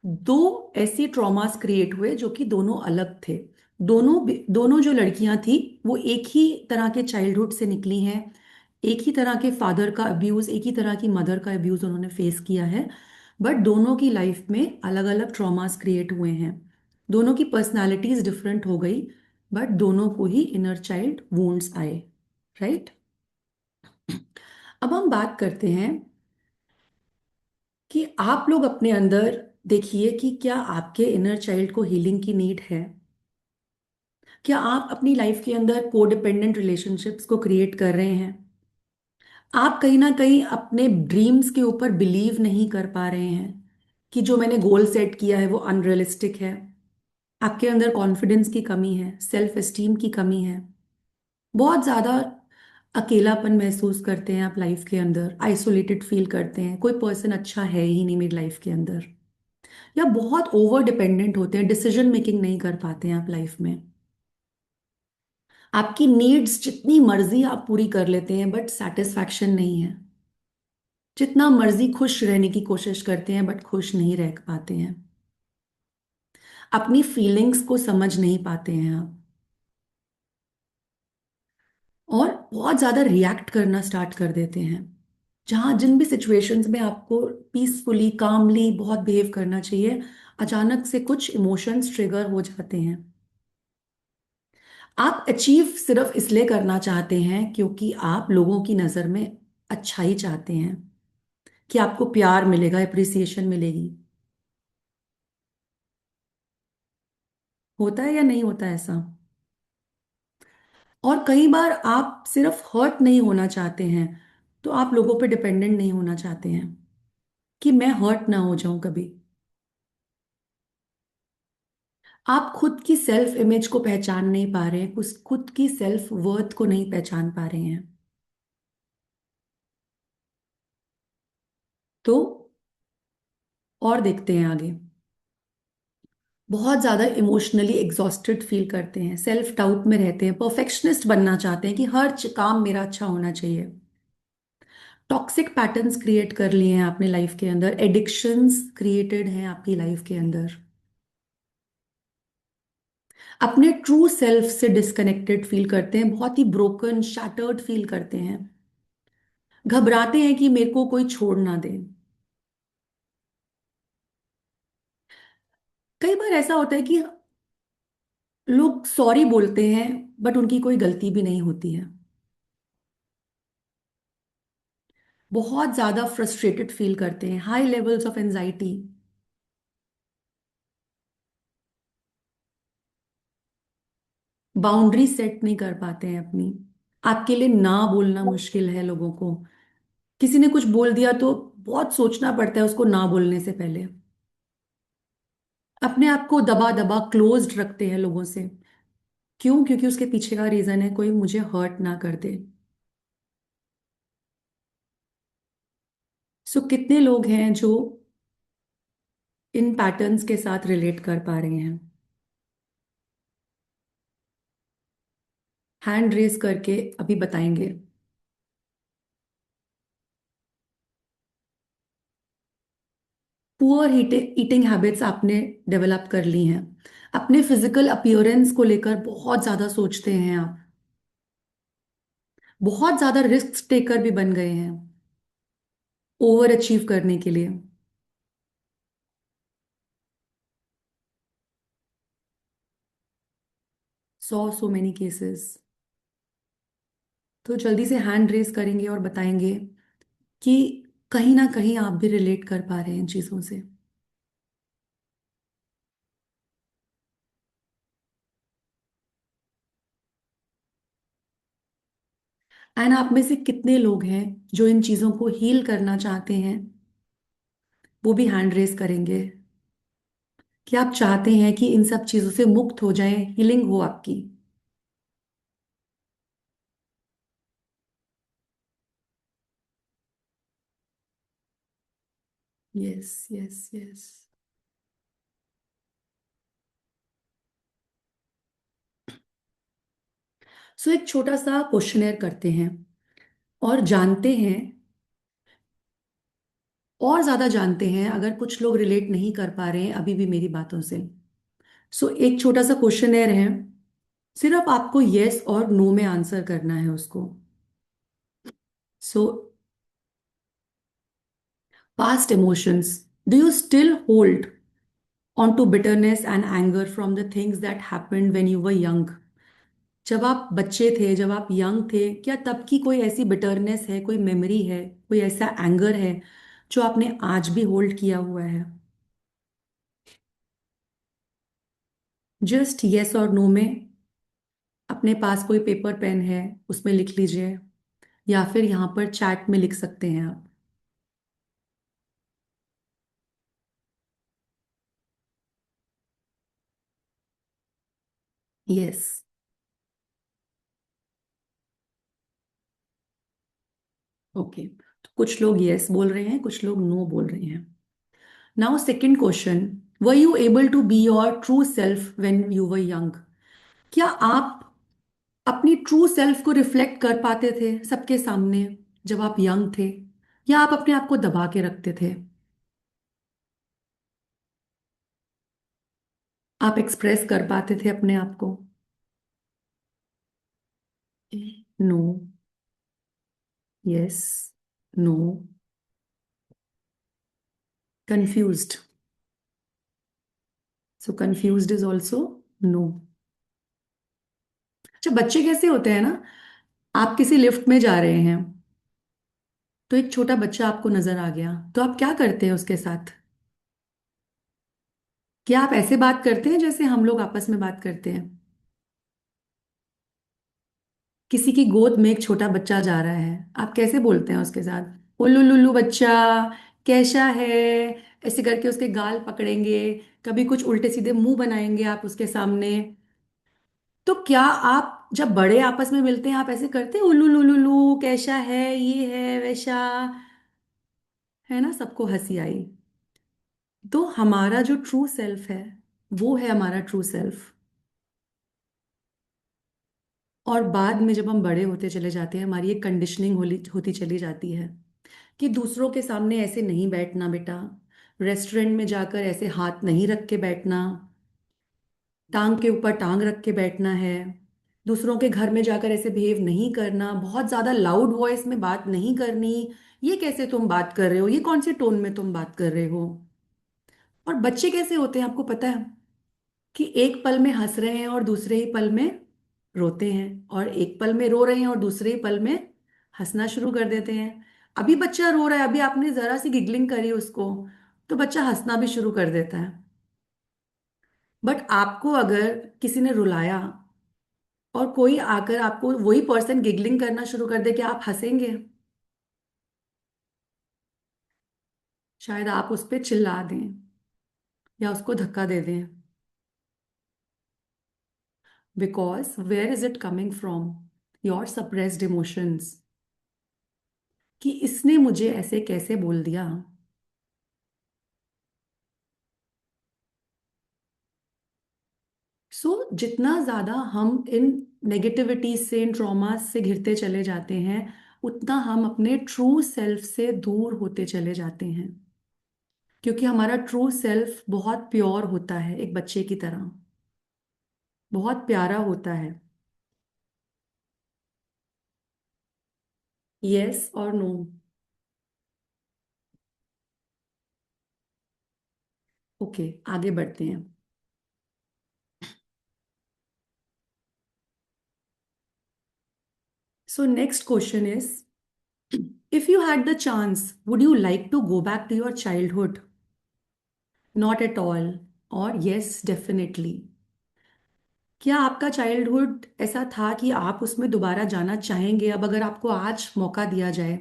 दो ऐसे ट्रॉमास क्रिएट हुए जो कि दोनों अलग थे। दोनों जो लड़कियां थी वो एक ही तरह के चाइल्डहुड से निकली हैं, एक ही तरह के फादर का अब्यूज, एक ही तरह की मदर का अब्यूज उन्होंने फेस किया है, बट दोनों की लाइफ में अलग अलग ट्रॉमास क्रिएट हुए हैं। दोनों की पर्सनालिटीज डिफरेंट हो गई, बट दोनों को ही इनर चाइल्ड वुंड्स आए। राइट। अब हम बात करते हैं कि आप लोग अपने अंदर देखिए कि क्या आपके इनर चाइल्ड को हीलिंग की नीड है। क्या आप अपनी लाइफ के अंदर कोडिपेंडेंट रिलेशनशिप्स को क्रिएट कर रहे हैं? आप कहीं ना कहीं अपने ड्रीम्स के ऊपर बिलीव नहीं कर पा रहे हैं कि जो मैंने गोल सेट किया है वो अनरियलिस्टिक है। आपके अंदर कॉन्फिडेंस की कमी है, सेल्फ एस्टीम की कमी है। बहुत ज़्यादा अकेलापन महसूस करते हैं आप लाइफ के अंदर, आइसोलेटेड फील करते हैं, कोई पर्सन अच्छा है ही नहीं मेरी लाइफ के अंदर। या बहुत ओवर डिपेंडेंट होते हैं, डिसीजन मेकिंग नहीं कर पाते हैं आप लाइफ में। आपकी नीड्स जितनी मर्जी आप पूरी कर लेते हैं बट सेटिस्फैक्शन नहीं है। जितना मर्जी खुश रहने की कोशिश करते हैं बट खुश नहीं रह पाते हैं। अपनी फीलिंग्स को समझ नहीं पाते हैं आप। और बहुत ज्यादा रिएक्ट करना स्टार्ट कर देते हैं। जहां जिन भी सिचुएशंस में आपको पीसफुली कामली बहुत बिहेव करना चाहिए, अचानक से कुछ इमोशंस ट्रिगर हो जाते हैं। आप अचीव सिर्फ इसलिए करना चाहते हैं क्योंकि आप लोगों की नजर में अच्छाई चाहते हैं, कि आपको प्यार मिलेगा, अप्रिसिएशन मिलेगी। होता है या नहीं होता है ऐसा? और कई बार आप सिर्फ हर्ट नहीं होना चाहते हैं, तो आप लोगों पे डिपेंडेंट नहीं होना चाहते हैं कि मैं हर्ट ना हो जाऊं कभी। आप खुद की सेल्फ इमेज को पहचान नहीं पा रहे हैं, खुद की सेल्फ वर्थ को नहीं पहचान पा रहे हैं। तो और देखते हैं आगे। बहुत ज्यादा इमोशनली एग्जॉस्टेड फील करते हैं, सेल्फ डाउट में रहते हैं, परफेक्शनिस्ट बनना चाहते हैं कि हर काम मेरा अच्छा होना चाहिए। टॉक्सिक पैटर्न्स क्रिएट कर लिए हैं आपने लाइफ के अंदर, एडिक्शंस क्रिएटेड हैं आपकी लाइफ के अंदर। अपने ट्रू सेल्फ से डिस्कनेक्टेड फील करते हैं, बहुत ही ब्रोकन शैटर्ड फील करते हैं। घबराते हैं कि मेरे को कोई छोड़ ना दे। कई बार ऐसा होता है कि लोग सॉरी बोलते हैं बट उनकी कोई गलती भी नहीं होती है। बहुत ज्यादा फ्रस्ट्रेटेड फील करते हैं, high levels of anxiety. Boundary set नहीं कर पाते हैं अपनी। आपके लिए ना बोलना मुश्किल है लोगों को। किसी ने कुछ बोल दिया तो बहुत सोचना पड़ता है उसको ना बोलने से पहले। अपने आप को दबा दबा क्लोज्ड रखते हैं लोगों से। क्यों? क्योंकि उसके पीछे का रीजन है कोई मुझे हर्ट ना कर दे। सो कितने लोग हैं जो इन पैटर्न्स के साथ रिलेट कर पा रहे हैं? हैंड रेज करके अभी बताएंगे। पुअर ईटिंग हैबिट्स आपने डेवलप कर ली हैं। अपने फिजिकल अपीयरेंस को लेकर बहुत ज्यादा सोचते हैं आप। बहुत ज्यादा रिस्क टेकर भी बन गए हैं ओवर अचीव करने के लिए। So many cases. तो जल्दी से हैंड रेज करेंगे और बताएंगे कि कहीं ना कहीं आप भी रिलेट कर पा रहे हैं इन चीजों से। एंड आप में से कितने लोग हैं जो इन चीजों को हील करना चाहते हैं? वो भी हैंड रेज करेंगे कि आप चाहते हैं कि इन सब चीजों से मुक्त हो जाएं, हीलिंग हो आपकी। Yes, yes, yes. सो एक छोटा सा क्वेश्चनेयर करते हैं और जानते हैं, और ज्यादा जानते हैं अगर कुछ लोग रिलेट नहीं कर पा रहे हैं अभी भी मेरी बातों से। सो एक छोटा सा क्वेश्चनेयर है, सिर्फ आपको यस और नो में आंसर करना है उसको। So past emotions, do you still hold on to bitterness and anger from the things that happened when you were young? जब आप बच्चे थे, जब आप यंग थे, क्या तब की कोई ऐसी बिटरनेस है, कोई मेमोरी है, कोई ऐसा एंगर है जो आपने आज भी होल्ड किया हुआ है? जस्ट यस और नो में अपने पास कोई पेपर पेन है, उसमें लिख लीजिए, या फिर यहाँ पर चैट में लिख सकते हैं आप। यस। ओके, तो कुछ लोग यस बोल रहे हैं, कुछ लोग नो बोल रहे हैं। Now second question, were you able to be your true self when you were young? क्या आप अपनी ट्रू सेल्फ को रिफ्लेक्ट कर पाते थे सबके सामने जब आप यंग थे, या आप अपने आप को दबा के रखते थे? आप एक्सप्रेस कर पाते थे अपने आप को? No. Yes. No. Confused. So confused is also no. अच्छा, बच्चे कैसे होते हैं ना, आप किसी लिफ्ट में जा रहे हैं, तो एक छोटा बच्चा आपको नजर आ गया, तो आप क्या करते हैं उसके साथ? क्या आप ऐसे बात करते हैं जैसे हम लोग आपस में बात करते हैं? किसी की गोद में एक छोटा बच्चा जा रहा है, आप कैसे बोलते हैं उसके साथ? उल्लू लुल्लू बच्चा, कैसा है, ऐसे करके उसके गाल पकड़ेंगे, कभी कुछ उल्टे सीधे मुंह बनाएंगे आप उसके सामने। तो क्या आप जब बड़े आपस में मिलते हैं, आप ऐसे करते हैं उल्लू लुल्लू लुल्लू, कैसा है, ये है वैसा? है ना, सबको हंसी आई। तो हमारा जो ट्रू सेल्फ है, वो है हमारा ट्रू सेल्फ। और बाद में जब हम बड़े होते चले जाते हैं, हमारी एक कंडीशनिंग होती चली जाती है कि दूसरों के सामने ऐसे नहीं बैठना बेटा, रेस्टोरेंट में जाकर ऐसे हाथ नहीं रख के बैठना, टांग के ऊपर टांग रख के बैठना है, दूसरों के घर में जाकर ऐसे बिहेव नहीं करना, बहुत ज्यादा लाउड वॉइस में बात नहीं करनी, ये कैसे तुम बात कर रहे हो, ये कौन से टोन में तुम बात कर रहे हो? और बच्चे कैसे होते हैं आपको पता है, कि एक पल में हंस रहे हैं और दूसरे ही पल में रोते हैं, और एक पल में रो रहे हैं और दूसरे ही पल में हंसना शुरू कर देते हैं। अभी बच्चा रो रहा है, अभी आपने जरा सी गिगलिंग करी उसको, तो बच्चा हंसना भी शुरू कर देता है। बट आपको अगर किसी ने रुलाया और कोई आकर आपको वही पर्सन गिगलिंग करना शुरू कर दे, कि आप हंसेंगे? शायद आप उस पर चिल्ला दें या उसको धक्का दे दें। Because where is it coming from? Your suppressed emotions, कि इसने मुझे ऐसे कैसे बोल दिया। जितना ज्यादा हम इन नेगेटिविटीज से, इन ट्रॉमास से घिरते चले जाते हैं, उतना हम अपने ट्रू सेल्फ से दूर होते चले जाते हैं। क्योंकि हमारा ट्रू सेल्फ बहुत प्योर होता है, एक बच्चे की तरह, बहुत प्यारा होता है। यस और नो? ओके, आगे बढ़ते हैं। So next question is, if you had the chance, would you like to go back to your childhood? Not at all, और यस डेफिनेटली। क्या आपका चाइल्डहुड ऐसा था कि आप उसमें दोबारा जाना चाहेंगे? अब अगर आपको आज मौका दिया जाए,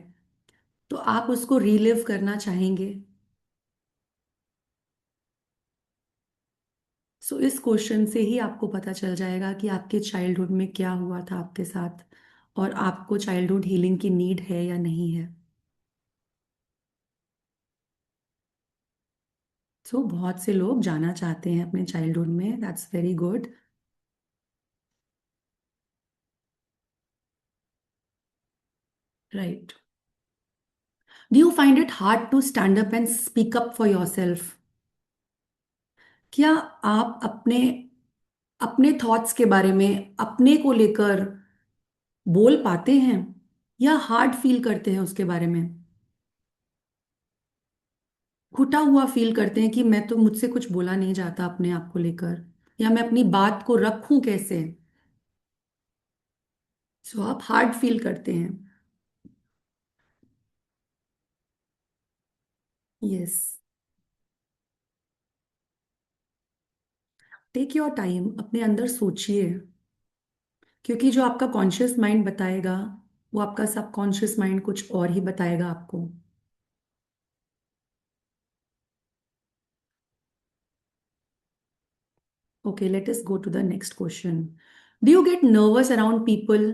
तो आप उसको रीलिव करना चाहेंगे? सो इस क्वेश्चन से ही आपको पता चल जाएगा कि आपके चाइल्डहुड में क्या हुआ था आपके साथ, और आपको चाइल्डहुड हीलिंग की नीड है या नहीं है। सो बहुत से लोग जाना चाहते हैं अपने चाइल्डहुड में, that's very good. Right. Do you find it hard to stand up and speak up for yourself? क्या आप अपने अपने थॉट्स के बारे में, अपने को लेकर बोल पाते हैं, या हार्ड फील करते हैं उसके बारे में? घुटा हुआ फील करते हैं कि मैं तो, मुझसे कुछ बोला नहीं जाता अपने आप को लेकर, या मैं अपनी बात को रखूं कैसे? सो आप हार्ड फील करते हैं। यस। टेक योर टाइम, अपने अंदर सोचिए क्योंकि जो आपका कॉन्शियस माइंड बताएगा वो आपका सबकॉन्शियस माइंड कुछ और ही बताएगा आपको। Okay, let us go to the next question. Do you get nervous around people?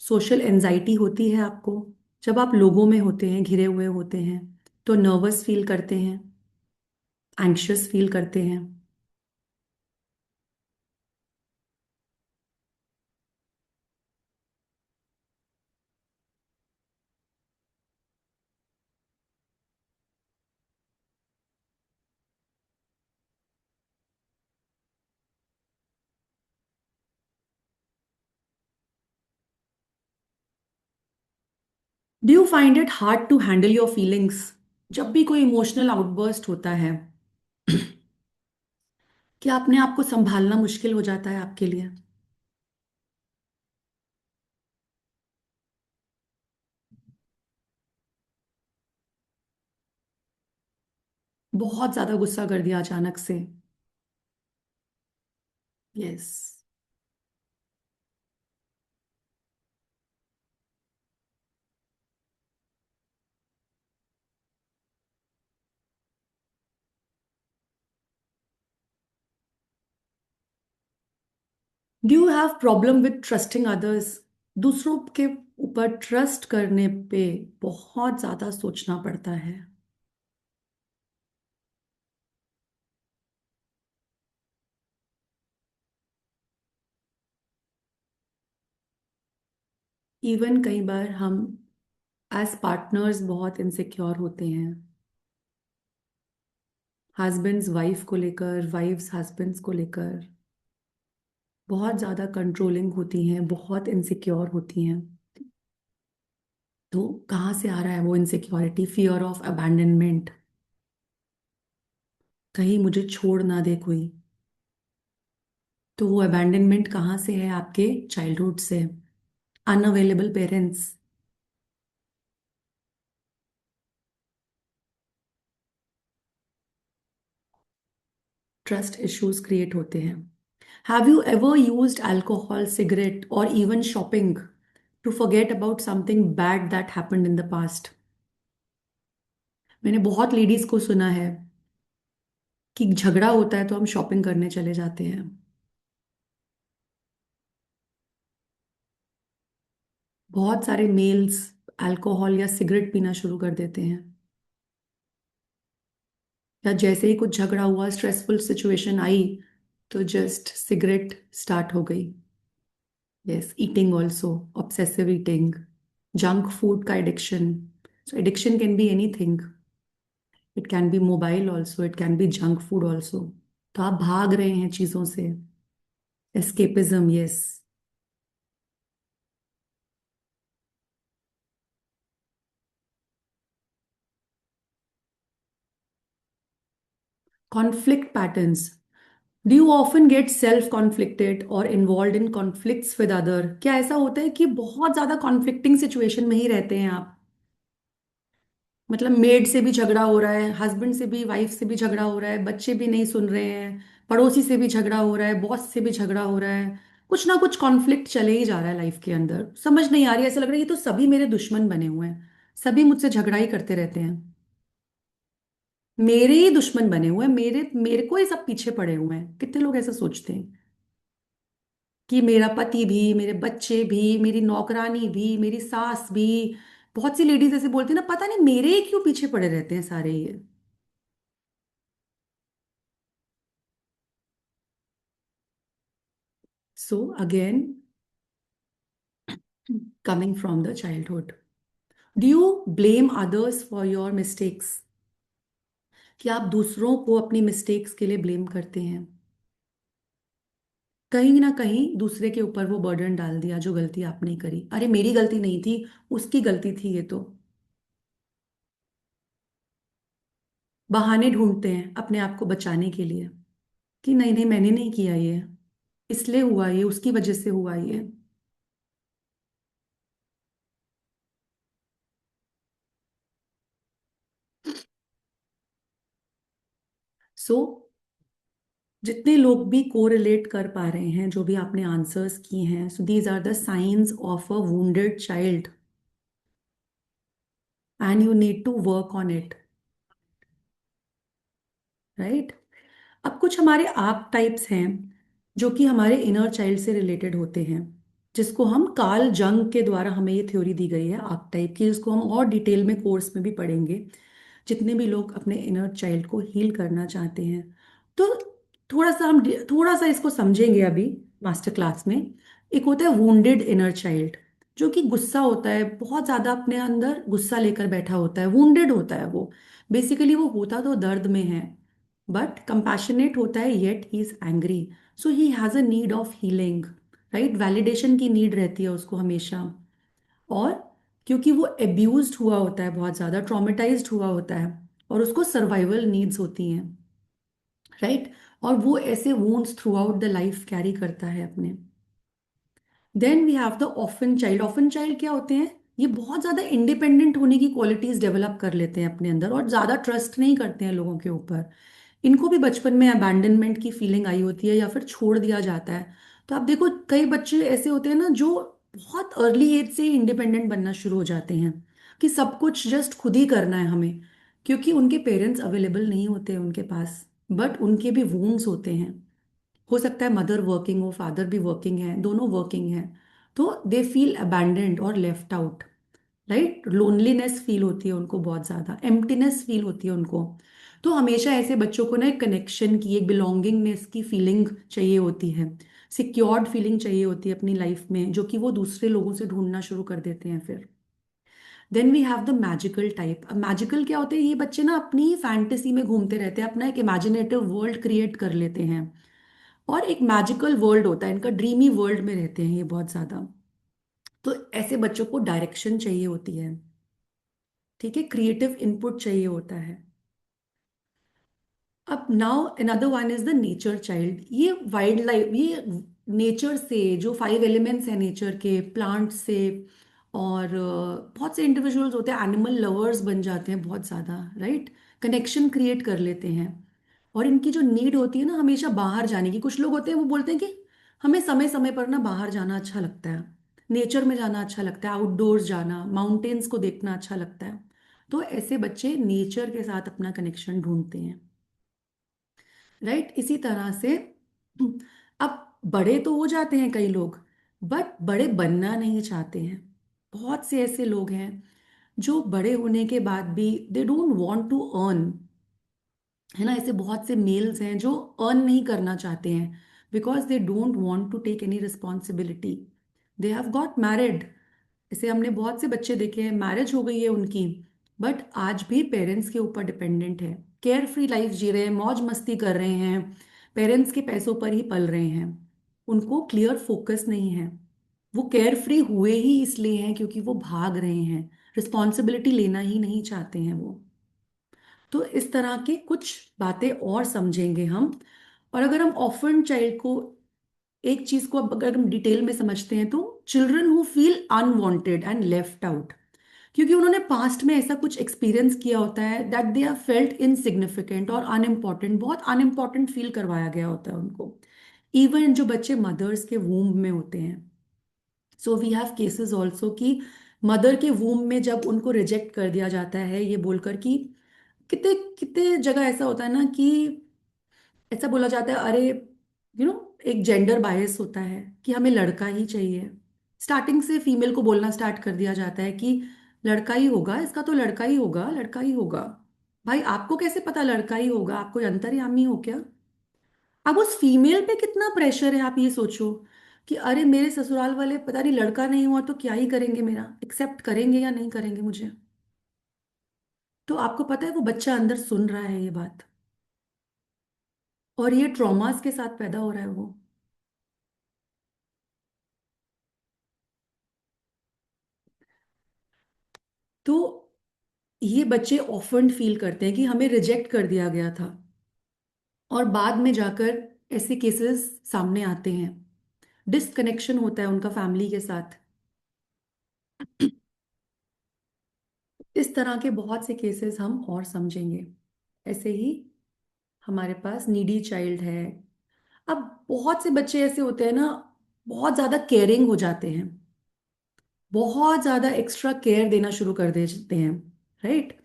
Social anxiety होती है आपको? जब आप लोगों में होते हैं, घिरे हुए होते हैं, तो नर्वस फील करते हैं, एंग्शियस फील करते हैं? Do you find it hard to handle your feelings? जब भी कोई इमोशनल आउटबर्स्ट होता है, क्या अपने आप को संभालना मुश्किल हो जाता है आपके लिए? बहुत ज्यादा गुस्सा कर दिया अचानक से? Yes. Do you have problem with trusting others? दूसरों के ऊपर ट्रस्ट करने पे बहुत ज्यादा सोचना पड़ता है। इवन कई बार हम एज पार्टनर्स बहुत इनसिक्योर होते हैं। हस्बैंड्स वाइफ को लेकर, वाइफ्स हस्बैंड्स को लेकर बहुत ज़्यादा कंट्रोलिंग होती हैं, बहुत इनसिक्योर होती हैं। तो कहाँ से आ रहा है वो इनसिक्योरिटी? फियर ऑफ अबैंडनमेंट, कहीं मुझे छोड़ ना दे कोई। तो वो अबैंडनमेंट कहाँ से है? आपके चाइल्डहुड से। Unavailable parents. Trust issues create होते हैं। Have you ever used alcohol, cigarette और even shopping to forget about something bad that happened in the past? मैंने बहुत लेडीज को सुना है कि झगड़ा होता है तो हम शॉपिंग करने चले जाते हैं। बहुत सारे मेल्स अल्कोहल या सिगरेट पीना शुरू कर देते हैं, या जैसे ही कुछ झगड़ा हुआ, स्ट्रेसफुल सिचुएशन आई, तो जस्ट सिगरेट स्टार्ट हो गई। Yes, eating also, obsessive eating, junk food का addiction. So addiction can be anything. It can be mobile also, it can be junk food also. तो आप भाग रहे हैं चीजों से। Escapism, yes. Conflict patterns. Do you often get self conflicted और involve in conflicts with other? क्या ऐसा होता है कि बहुत ज्यादा कॉन्फ्लिक्टिंग सिचुएशन में ही रहते हैं आप? मतलब मेड से भी झगड़ा हो रहा है, हस्बैंड से भी, वाइफ से भी झगड़ा हो रहा है, बच्चे भी नहीं सुन रहे हैं, पड़ोसी से भी झगड़ा हो रहा है, बॉस से भी झगड़ा हो रहा है। कुछ ना कुछ कॉन्फ्लिक्ट चले ही जा रहा है लाइफ के अंदर। समझ नहीं आ रही, ऐसा लग रहा है ये तो सभी मेरे दुश्मन बने हुए हैं, सभी मुझसे झगड़ा ही करते रहते हैं, मेरे ही दुश्मन बने हुए हैं, मेरे मेरे को ही सब पीछे पड़े हुए हैं। कितने लोग ऐसा सोचते हैं कि मेरा पति भी, मेरे बच्चे भी, मेरी नौकरानी भी, मेरी सास भी। बहुत सी लेडीज ऐसे बोलती है ना, पता नहीं मेरे ही क्यों पीछे पड़े रहते हैं सारे ये। So again, coming from the childhood, do you blame others for your mistakes? क्या आप दूसरों को अपनी मिस्टेक्स के लिए ब्लेम करते हैं? कहीं ना कहीं दूसरे के ऊपर वो बर्डन डाल दिया, जो गलती आपने करी, अरे मेरी गलती नहीं थी, उसकी गलती थी ये तो। बहाने ढूंढते हैं अपने आप को बचाने के लिए कि नहीं नहीं, मैंने नहीं किया ये, इसलिए हुआ ये, उसकी वजह से हुआ ये। सो जितने लोग भी कोरिलेट कर पा रहे हैं, जो भी आपने आंसर्स किए हैं, so these are the science of a wounded child and you need to work on it, right. अब कुछ हमारे आर्क टाइप्स हैं जो कि हमारे इनर चाइल्ड से रिलेटेड होते हैं, जिसको हम कार्ल जंग के द्वारा हमें ये थ्योरी दी गई है आर्क टाइप की, जिसको हम और डिटेल में कोर्स में भी पढ़ेंगे, जितने भी लोग अपने इनर चाइल्ड को हील करना चाहते हैं। तो थोड़ा सा इसको समझेंगे अभी मास्टर क्लास में। एक होता है वुंडेड इनर चाइल्ड, जो कि गुस्सा होता है, बहुत ज्यादा अपने अंदर गुस्सा लेकर बैठा होता है, वुंडेड होता है वो। बेसिकली वो होता तो दर्द में है, बट कंपैशनेट होता है, yet he is angry. So he has a need of healing, right. Validation की नीड रहती है उसको हमेशा। और क्योंकि वो एब्यूज्ड हुआ होता है, बहुत ज़्यादा ट्रॉमेटाइज्ड हुआ होता है, और उसको सर्वाइवल नीड्स होती हैं, राइट। और वो ऐसे wounds throughout the life carry करता है अपने। Then we have the orphan child. Orphan child क्या होते हैं? ये बहुत ज़्यादा इंडिपेंडेंट होने की क्वालिटीज़ डेवलप कर लेते हैं अपने अंदर, और ज़्यादा ट्रस्ट नहीं करते हैं लोगों के ऊपर। इनको भी बचपन में अबैंडनमेंट की फीलिंग आई होती है, या फिर छोड़ दिया जाता है। तो आप देखो, कई बच्चे ऐसे होते हैं ना, जो बहुत अर्ली एज से ही इंडिपेंडेंट बनना शुरू हो जाते हैं, कि सब कुछ जस्ट खुद ही करना है हमें, क्योंकि उनके पेरेंट्स अवेलेबल नहीं होते हैं उनके पास, बट उनके भी वूंड्स होते हैं। हो सकता है मदर वर्किंग हो, फादर भी वर्किंग है, दोनों वर्किंग हैं, तो दे फील अबैंडेंड और left out, right. Loneliness feel होती है उनको, बहुत ज़्यादा एम्प्टीनेस फील होती है उनको। तो हमेशा ऐसे बच्चों को ना एक कनेक्शन की, एक बिलोंगिंगनेस की फीलिंग चाहिए होती है, सिक्योर्ड फीलिंग चाहिए होती है अपनी लाइफ में, जो कि वो दूसरे लोगों से ढूंढना शुरू कर देते हैं फिर। Then we have the magical type. अब मैजिकल क्या होते हैं? ये बच्चे ना अपनी फैंटेसी में घूमते रहते हैं, अपना एक इमेजिनेटिव वर्ल्ड क्रिएट कर लेते हैं, और एक मैजिकल वर्ल्ड होता है इनका, ड्रीमी वर्ल्ड में रहते हैं ये बहुत ज्यादा। तो ऐसे बच्चों को डायरेक्शन चाहिए होती है, ठीक है, क्रिएटिव इनपुट चाहिए होता है। अब now another one is the nature child. ये वाइल्ड लाइफ, ये नेचर से, जो 5 एलिमेंट्स हैं नेचर के, प्लांट से, और बहुत से इंडिविजुअल्स होते हैं एनिमल लवर्स बन जाते हैं बहुत ज़्यादा, राइट। कनेक्शन क्रिएट कर लेते हैं। और इनकी जो नीड होती है ना हमेशा बाहर जाने की, कुछ लोग होते हैं वो बोलते हैं कि हमें समय समय पर ना बाहर जाना अच्छा लगता है, नेचर में जाना अच्छा लगता है, आउटडोर्स जाना, माउंटेन्स को देखना अच्छा लगता है। तो ऐसे बच्चे नेचर के साथ अपना कनेक्शन ढूंढते हैं, राइट। इसी तरह से अब बड़े तो हो जाते हैं कई लोग, बट बड़े बनना नहीं चाहते हैं। बहुत से ऐसे लोग हैं जो बड़े होने के बाद भी they don't want to earn, है ना। ऐसे बहुत से मेल्स हैं जो अर्न नहीं करना चाहते हैं, because they don't want to take any responsibility. They have got married. ऐसे हमने बहुत से बच्चे देखे हैं, मैरिज हो गई है उनकी, बट आज भी पेरेंट्स के ऊपर डिपेंडेंट है, केयर फ्री लाइफ जी रहे हैं, मौज मस्ती कर रहे हैं, पेरेंट्स के पैसों पर ही पल रहे हैं। उनको क्लियर फोकस नहीं है। वो केयर फ्री हुए ही इसलिए हैं क्योंकि वो भाग रहे हैं, रिस्पॉन्सिबिलिटी लेना ही नहीं चाहते हैं वो। तो इस तरह के कुछ बातें और समझेंगे हम। और अगर हम ऑर्फन चाइल्ड को, एक चीज को अब अगर हम डिटेल में समझते हैं, तो children who feel unwanted and left out, क्योंकि उन्होंने पास्ट में ऐसा कुछ एक्सपीरियंस किया होता है that they are felt insignificant और अनइम्पॉर्टेंट, बहुत अनइम्पॉर्टेंट फील करवाया गया होता है उनको। इवन जो बच्चे मदर्स के वूम में होते हैं, so we have cases also कि मदर के वूम में जब उनको रिजेक्ट कर दिया जाता है, ये बोलकर कि कितने कितने जगह ऐसा होता है ना कि ऐसा बोला जाता है, अरे एक जेंडर बायस होता है कि हमें लड़का ही चाहिए। स्टार्टिंग से फीमेल को बोलना स्टार्ट कर दिया जाता है कि लड़का ही होगा, इसका तो लड़का ही होगा, लड़का ही होगा। भाई आपको कैसे पता लड़का ही होगा? आप कोई अंतर्यामी हो क्या? अब उस फीमेल पे कितना प्रेशर है, आप ये सोचो कि अरे मेरे ससुराल वाले पता नहीं लड़का नहीं हुआ तो क्या ही करेंगे, मेरा एक्सेप्ट करेंगे या नहीं करेंगे मुझे। तो आपको पता है वो बच्चा अंदर सुन रहा है ये बात, और ये ट्रॉमास के साथ पैदा हो रहा है वो। तो ये बच्चे ऑफेंड फील करते हैं कि हमें रिजेक्ट कर दिया गया था, और बाद में जाकर ऐसे केसेस सामने आते हैं, डिसकनेक्शन होता है उनका फैमिली के साथ। इस तरह के बहुत से केसेस हम और समझेंगे। ऐसे ही हमारे पास नीडी चाइल्ड है, अब बहुत से बच्चे ऐसे होते हैं ना, बहुत ज्यादा केयरिंग हो जाते हैं, बहुत ज्यादा एक्स्ट्रा केयर देना शुरू कर देते हैं, राइट?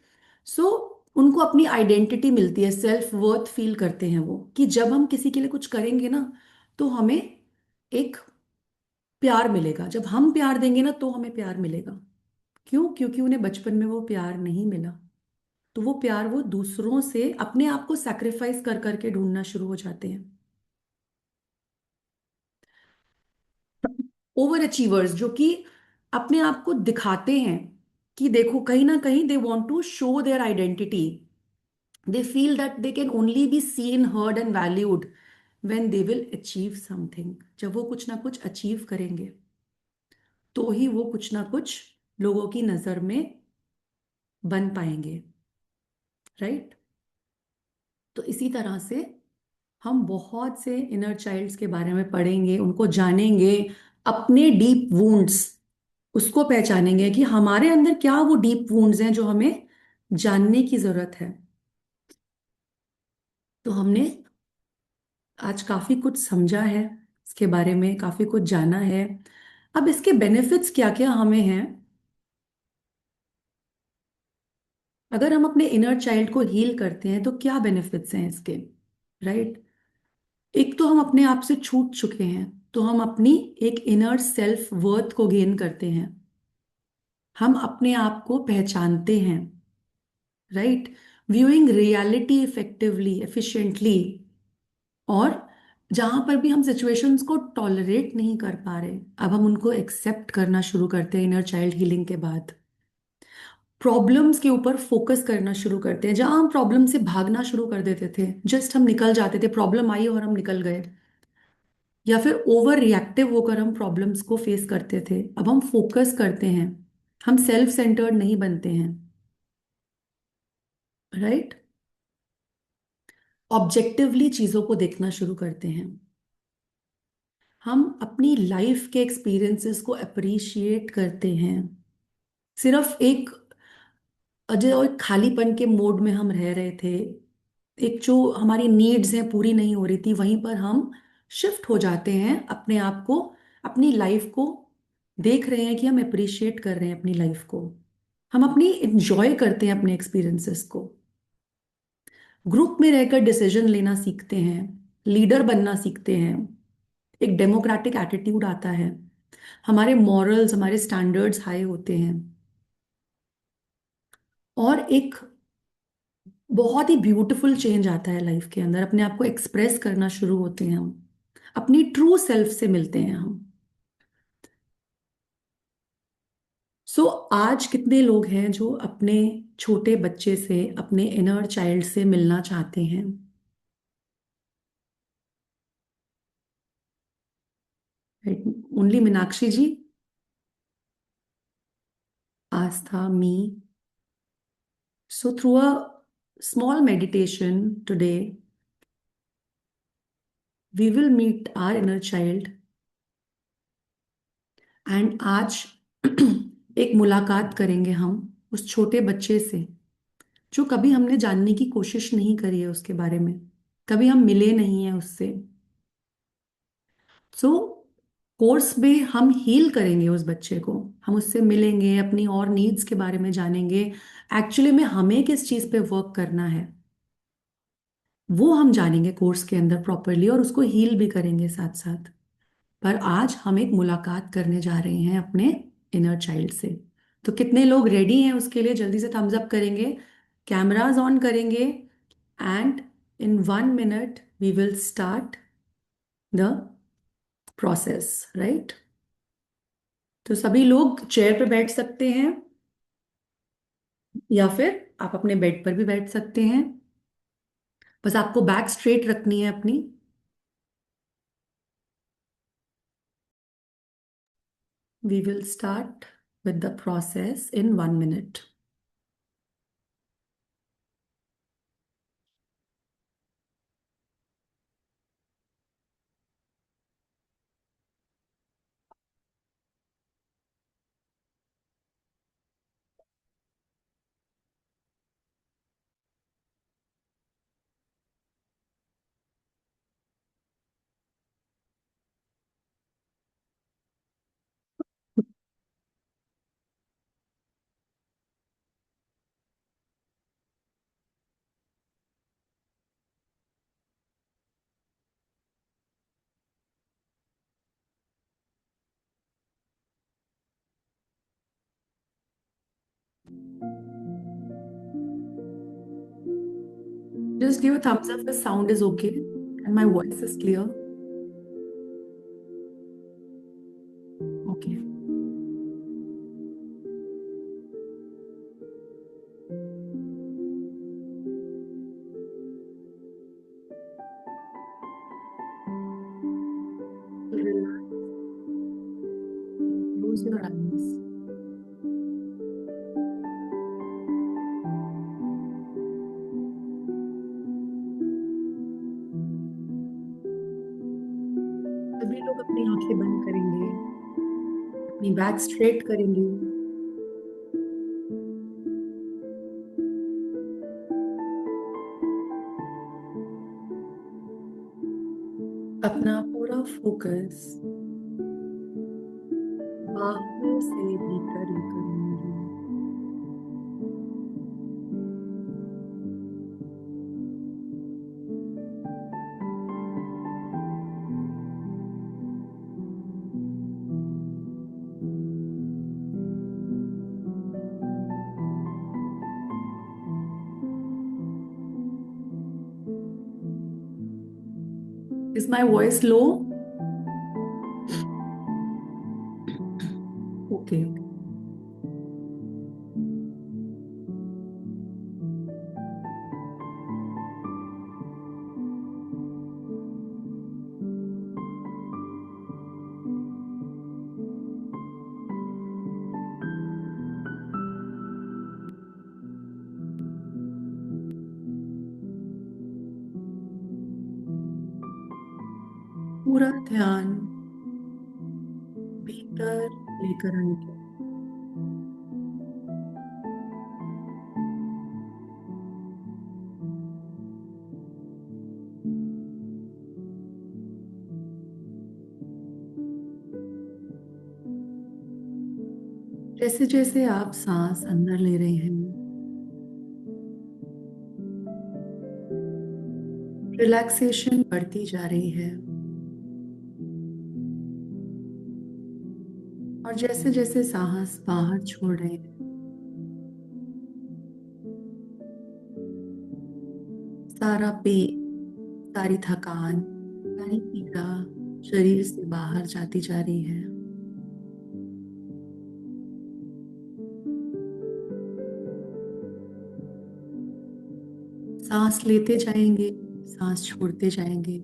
सो उनको अपनी आइडेंटिटी मिलती है, सेल्फ वर्थ फील करते हैं वो, कि जब हम किसी के लिए कुछ करेंगे ना, तो हमें एक प्यार मिलेगा। जब हम प्यार देंगे ना, तो हमें प्यार मिलेगा। क्यों? क्योंकि उन्हें बचपन में वो प्यार नहीं मिला। तो वो प्यार वो दूसरों से अपने आप को सैक्रिफाइस कर करके ढूंढना शुरू हो जाते हैं। ओवर अचीवर्स जो कि अपने आप को दिखाते हैं कि देखो, कहीं ना कहीं they want to show their identity. They feel that they can only be seen, heard and valued when they will achieve something. जब वो कुछ ना कुछ अचीव करेंगे, तो ही वो कुछ ना कुछ लोगों की नजर में बन पाएंगे, राइट? तो इसी तरह से हम बहुत से इनर चाइल्ड्स के बारे में पढ़ेंगे, उनको जानेंगे, अपने डीप वुंड्स उसको पहचानेंगे कि हमारे अंदर क्या वो डीप वुंड्स हैं जो हमें जानने की जरूरत है। तो हमने आज काफी कुछ समझा है, इसके बारे में काफी कुछ जाना है। अब इसके बेनिफिट्स क्या क्या हमें हैं, अगर हम अपने इनर चाइल्ड को हील करते हैं तो क्या बेनिफिट्स हैं इसके, राइट? एक तो हम अपने आप से छूट चुके हैं, तो हम अपनी एक इनर सेल्फ वर्थ को गेन करते हैं। हम अपने आप को पहचानते हैं, right? Viewing reality effectively, efficiently. और जहां पर भी हम सिचुएशंस को टॉलरेट नहीं कर पा रहे, अब हम उनको एक्सेप्ट करना शुरू करते हैं इनर चाइल्ड हीलिंग के बाद। प्रॉब्लम्स के ऊपर फोकस करना शुरू करते हैं। जहां हम प्रॉब्लम से भागना शुरू कर देते थे, जस्ट हम निकल जाते थे, प्रॉब्लम आई और हम निकल गए, या फिर ओवर रिएक्टिव होकर हम प्रॉब्लम्स को फेस करते थे, अब हम फोकस करते हैं। हम सेल्फ सेंटर्ड नहीं बनते हैं, राइट? ऑब्जेक्टिवली चीजों को देखना शुरू करते हैं। हम अपनी लाइफ के एक्सपीरियंसेस को अप्रिशिएट करते हैं। सिर्फ एक अजय और खालीपन के मोड में हम रह रहे थे, एक जो हमारी नीड्स हैं पूरी नहीं हो रही थी, वहीं पर हम शिफ्ट हो जाते हैं अपने आप को, अपनी लाइफ को देख रहे हैं कि हम अप्रिशिएट कर रहे हैं अपनी लाइफ को। हम अपनी इंजॉय करते हैं अपने एक्सपीरियंसेस को। ग्रुप में रहकर डिसीजन लेना सीखते हैं, लीडर बनना सीखते हैं। एक डेमोक्रेटिक एटीट्यूड आता है, हमारे मॉरल्स, हमारे स्टैंडर्ड्स हाई होते हैं। और एक बहुत ही ब्यूटीफुल चेंज आता है लाइफ के अंदर, अपने आप को एक्सप्रेस करना शुरू होते हैं हम, अपनी ट्रू सेल्फ से मिलते हैं हम। सो आज कितने लोग हैं जो अपने छोटे बच्चे से, अपने इनर चाइल्ड से मिलना चाहते हैं? Only Meenakshi ji, Aastha, me. So through a small meditation today, we will meet our inner child, and आज एक मुलाकात करेंगे हम उस छोटे बच्चे से, जो कभी हमने जानने की कोशिश नहीं करी है उसके बारे में, कभी हम मिले नहीं हैं उससे। सो कोर्स में हम हील करेंगे उस बच्चे को, हम उससे मिलेंगे, अपनी और नीड्स के बारे में जानेंगे, एक्चुअली में हमें किस चीज़ पे वर्क करना है वो हम जानेंगे कोर्स के अंदर प्रॉपरली, और उसको हील भी करेंगे साथ साथ। पर आज हम एक मुलाकात करने जा रहे हैं अपने इनर चाइल्ड से। तो कितने लोग रेडी हैं उसके लिए? जल्दी से थम्स अप करेंगे, कैमराज ऑन करेंगे, and in 1 minute we will start the process, right? तो सभी लोग चेयर पे बैठ सकते हैं, या फिर आप अपने बेड पर भी बैठ सकते हैं। बस आपको बैक स्ट्रेट रखनी है अपनी। We will start with the process in 1 minute. Just give a thumbs up if sound is okay and my voice is clear. Okay. Relax. Close your eyes. सभी लोग अपनी आंखें बंद करेंगे, अपनी बैक स्ट्रेट करेंगे, अपना पूरा फोकस बाहर से भीतर लेकर आएंगे। Is my voice low? Okay. पूरा ध्यान भीतर लेकर आएंगे। जैसे जैसे आप सांस अंदर ले रहे हैं, रिलैक्सेशन बढ़ती जा रही है। और जैसे जैसे सांस बाहर छोड़ रहे हैं, सारा पेन, सारी थकान, सारी पीड़ा शरीर से बाहर जाती जा रही है। सांस लेते जाएंगे, सांस छोड़ते जाएंगे।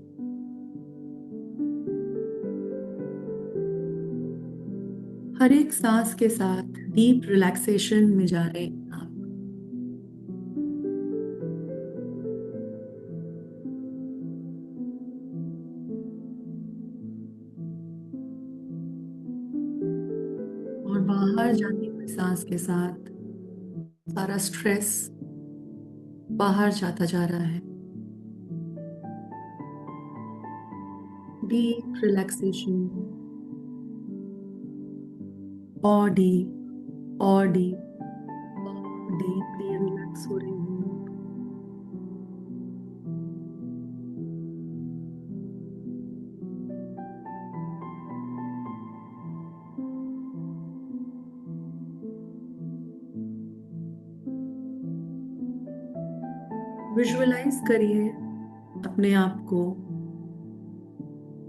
हर एक सांस के साथ डीप रिलैक्सेशन में जा रहे हैं आप। और बाहर जाती हुई सांस के साथ सारा स्ट्रेस बाहर जाता जा रहा है। डीप रिलैक्सेशन, और डीप और डीप, डीपली रिलैक्स हो रही हूँ। विजुअलाइज करिए अपने आप को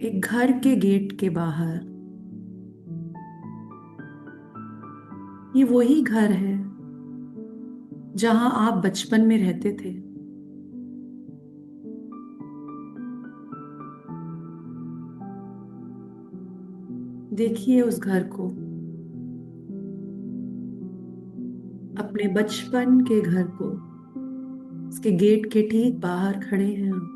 एक घर के गेट के बाहर। ये वही घर है जहां आप बचपन में रहते थे। देखिए उस घर को, अपने बचपन के घर को। उसके गेट के ठीक बाहर खड़े हैं हम।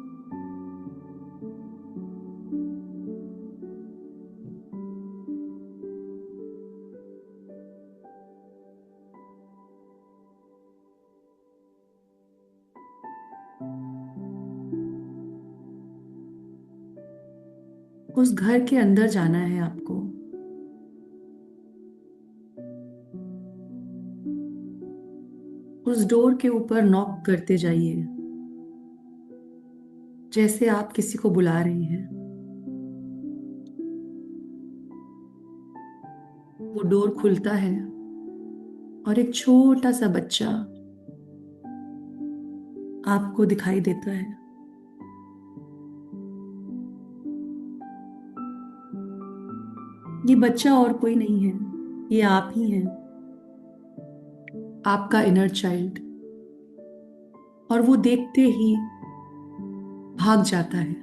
उस घर के अंदर जाना है आपको। उस डोर के ऊपर नॉक करते जाइए, जैसे आप किसी को बुला रही हैं। वो डोर खुलता है और एक छोटा सा बच्चा आपको दिखाई देता है। ये बच्चा और कोई नहीं है, ये आप ही हैं, आपका इनर चाइल्ड। और वो देखते ही भाग जाता है,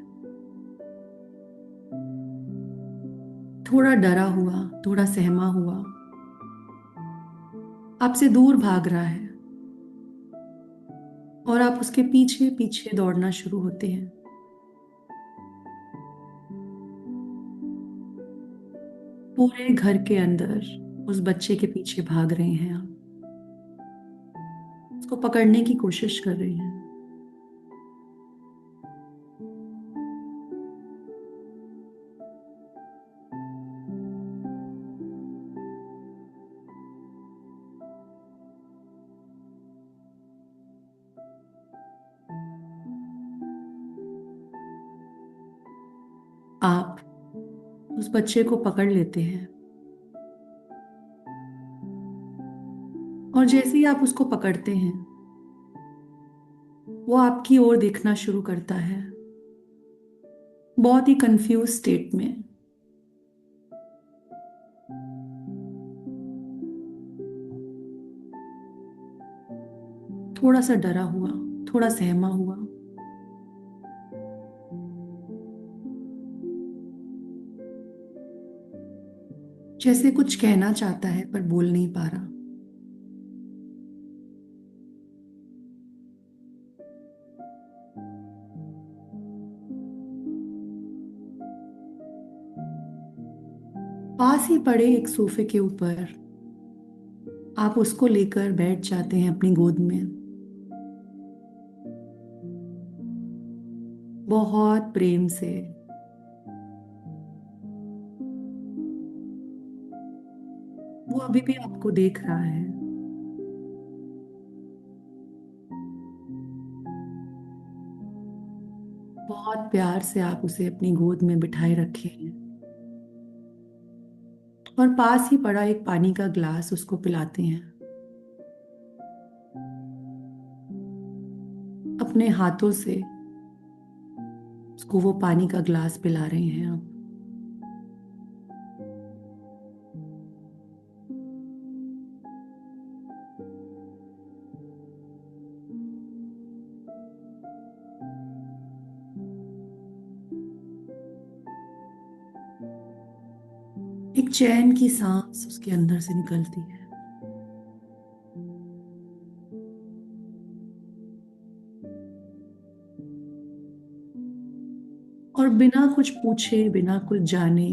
थोड़ा डरा हुआ, थोड़ा सहमा हुआ, आपसे दूर भाग रहा है। और आप उसके पीछे पीछे दौड़ना शुरू होते हैं। पूरे घर के अंदर उस बच्चे के पीछे भाग रहे हैं आप, उसको पकड़ने की कोशिश कर रहे हैं। आप उस बच्चे को पकड़ लेते हैं और जैसे ही आप उसको पकड़ते हैं, वो आपकी ओर देखना शुरू करता है, बहुत ही कंफ्यूज स्टेट में। थोड़ा सा डरा हुआ, थोड़ा सहमा हुआ। जैसे कुछ कहना चाहता है पर बोल नहीं पा रहा। पास ही पड़े एक सोफे के ऊपर आप उसको लेकर बैठ जाते हैं अपनी गोद में, बहुत प्रेम से। वो अभी भी आपको देख रहा है। बहुत प्यार से आप उसे अपनी गोद में बिठाए रखे हैं और पास ही पड़ा एक पानी का ग्लास उसको पिलाते हैं। अपने हाथों से उसको वो पानी का ग्लास पिला रहे हैं आप। एक चैन की सांस उसके अंदर से निकलती है। और बिना कुछ पूछे, बिना कुछ जाने,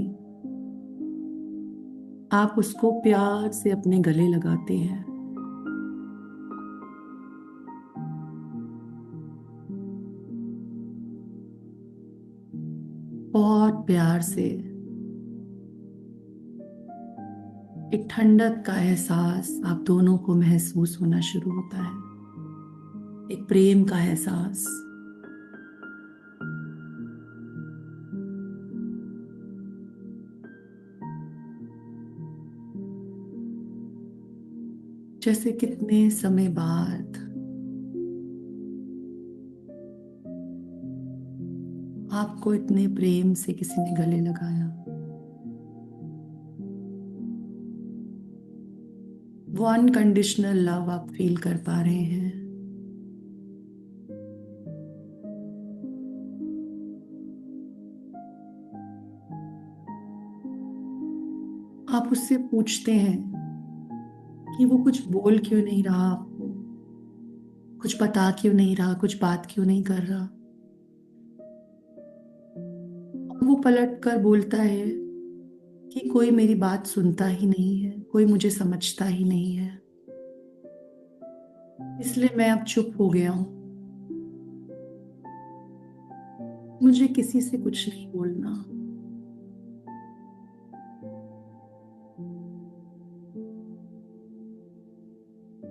आप उसको प्यार से अपने गले लगाते हैं, बहुत प्यार से। एक ठंडक का एहसास आप दोनों को महसूस होना शुरू होता है, एक प्रेम का एहसास। जैसे कितने समय बाद आपको इतने प्रेम से किसी ने गले लगाया। वो अनकंडीशनल लव आप फील कर पा रहे हैं। आप उससे पूछते हैं कि वो कुछ बोल क्यों नहीं रहा आपको, कुछ बता क्यों नहीं रहा, कुछ बात क्यों नहीं कर रहा। और वो पलट कर बोलता है कि कोई मेरी बात सुनता ही नहीं है, कोई मुझे समझता ही नहीं है, इसलिए मैं अब चुप हो गया हूं। मुझे किसी से कुछ नहीं बोलना।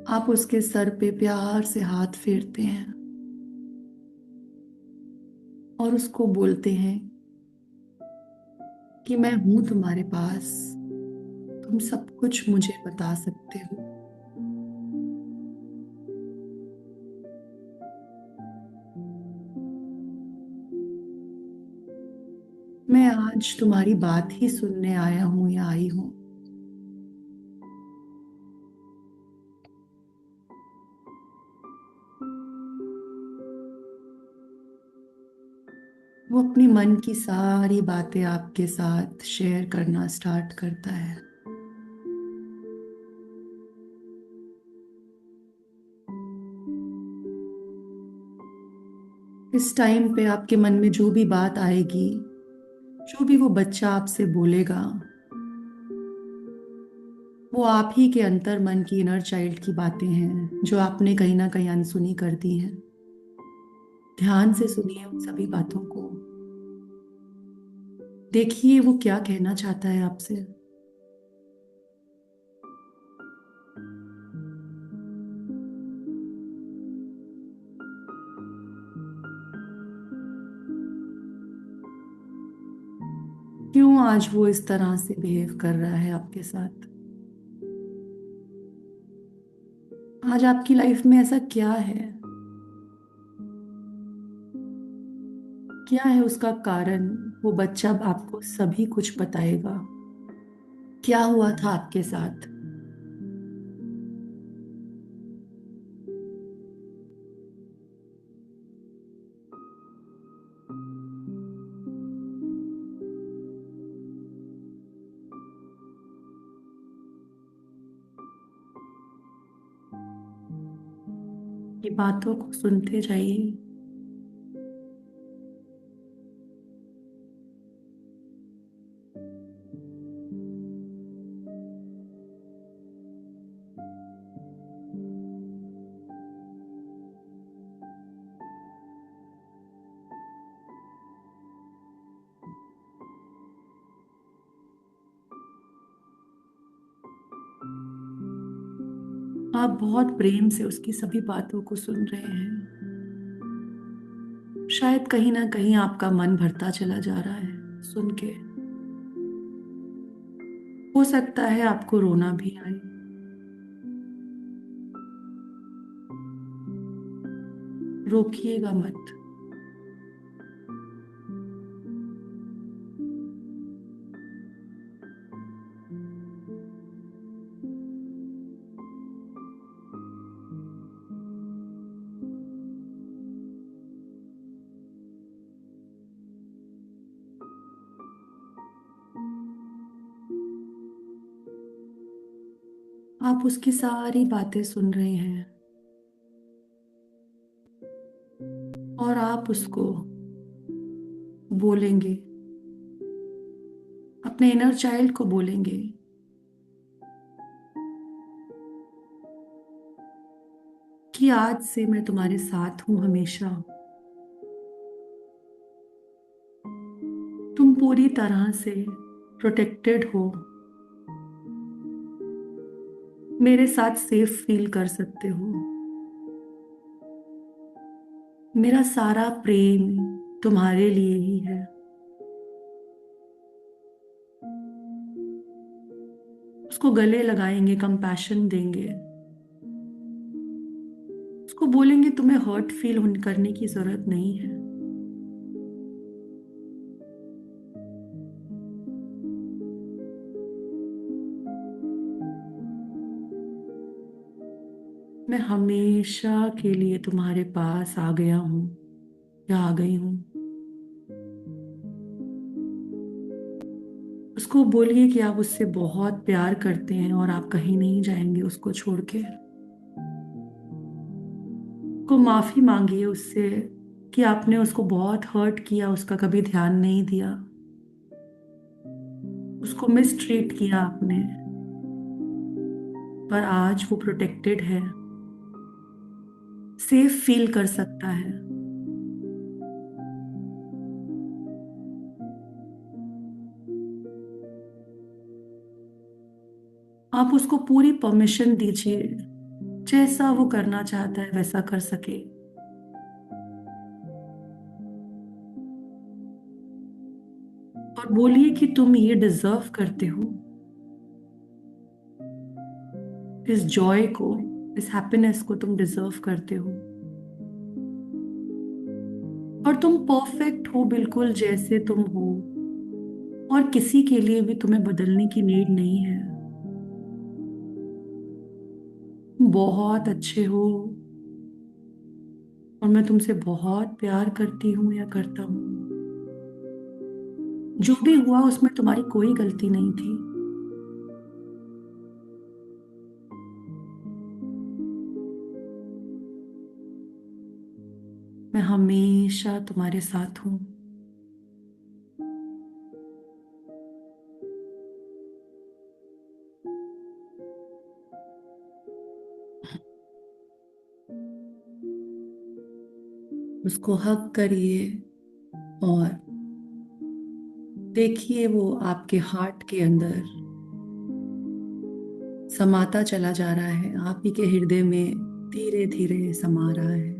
आप उसके सर पे प्यार से हाथ फेरते हैं और उसको बोलते हैं कि मैं हूं तुम्हारे पास, तुम सब कुछ मुझे बता सकते हो। मैं आज तुम्हारी बात ही सुनने आया हूं या आई हूं। वो अपनी मन की सारी बातें आपके साथ शेयर करना स्टार्ट करता है। इस टाइम पे आपके मन में जो भी बात आएगी, जो भी वो बच्चा आपसे बोलेगा, वो आप ही के अंतर मन की इनर चाइल्ड की बातें हैं जो आपने कहीं ना कहीं अनसुनी कर दी हैं। ध्यान से सुनिए उन सभी बातों को। देखिए वो क्या कहना चाहता है आपसे। क्यों आज वो इस तरह से बिहेव कर रहा है आपके साथ। आज आपकी लाइफ में ऐसा क्या है, क्या है उसका कारण। वो बच्चा अब आपको सभी कुछ बताएगा। क्या हुआ था आपके साथ। ये बातों को सुनते जाइए। आप बहुत प्रेम से उसकी सभी बातों को सुन रहे हैं। शायद कहीं ना कहीं आपका मन भरता चला जा रहा है सुन के। हो सकता है आपको रोना भी आए। रोकिएगा मत। आप उसकी सारी बातें सुन रहे हैं और आप उसको बोलेंगे, अपने इनर चाइल्ड को बोलेंगे कि आज से मैं तुम्हारे साथ हूं हमेशा। तुम पूरी तरह से प्रोटेक्टेड हो। मेरे साथ सेफ फील कर सकते हो। मेरा सारा प्रेम तुम्हारे लिए ही है। उसको गले लगाएंगे, कंपैशन देंगे। उसको बोलेंगे तुम्हें हर्ट फील करने की जरूरत नहीं है। मैं हमेशा के लिए तुम्हारे पास आ गया हूं या आ गई हूं। उसको बोलिए कि आप उससे बहुत प्यार करते हैं और आप कहीं नहीं जाएंगे उसको छोड़ के। को माफी मांगिए उससे कि आपने उसको बहुत हर्ट किया, उसका कभी ध्यान नहीं दिया, उसको मिसट्रीट किया आपने। पर आज वो प्रोटेक्टेड है, सेफ फील कर सकता है। आप उसको पूरी परमिशन दीजिए, जैसा वो करना चाहता है वैसा कर सके। और बोलिए कि तुम ये डिजर्व करते हो, इस जॉय को, इस हैप्पीनेस को तुम डिजर्व करते हो। और तुम परफेक्ट हो बिल्कुल जैसे तुम हो। और किसी के लिए भी तुम्हें बदलने की नीड नहीं है। बहुत अच्छे हो, और मैं तुमसे बहुत प्यार करती हूँ या करता हूँ। जो भी हुआ उसमें तुम्हारी कोई गलती नहीं थी। मैं हमेशा तुम्हारे साथ हूँ। उसको हक करिए और देखिए वो आपके हार्ट के अंदर समाता चला जा रहा है, आप ही के हृदय में धीरे धीरे समा रहा है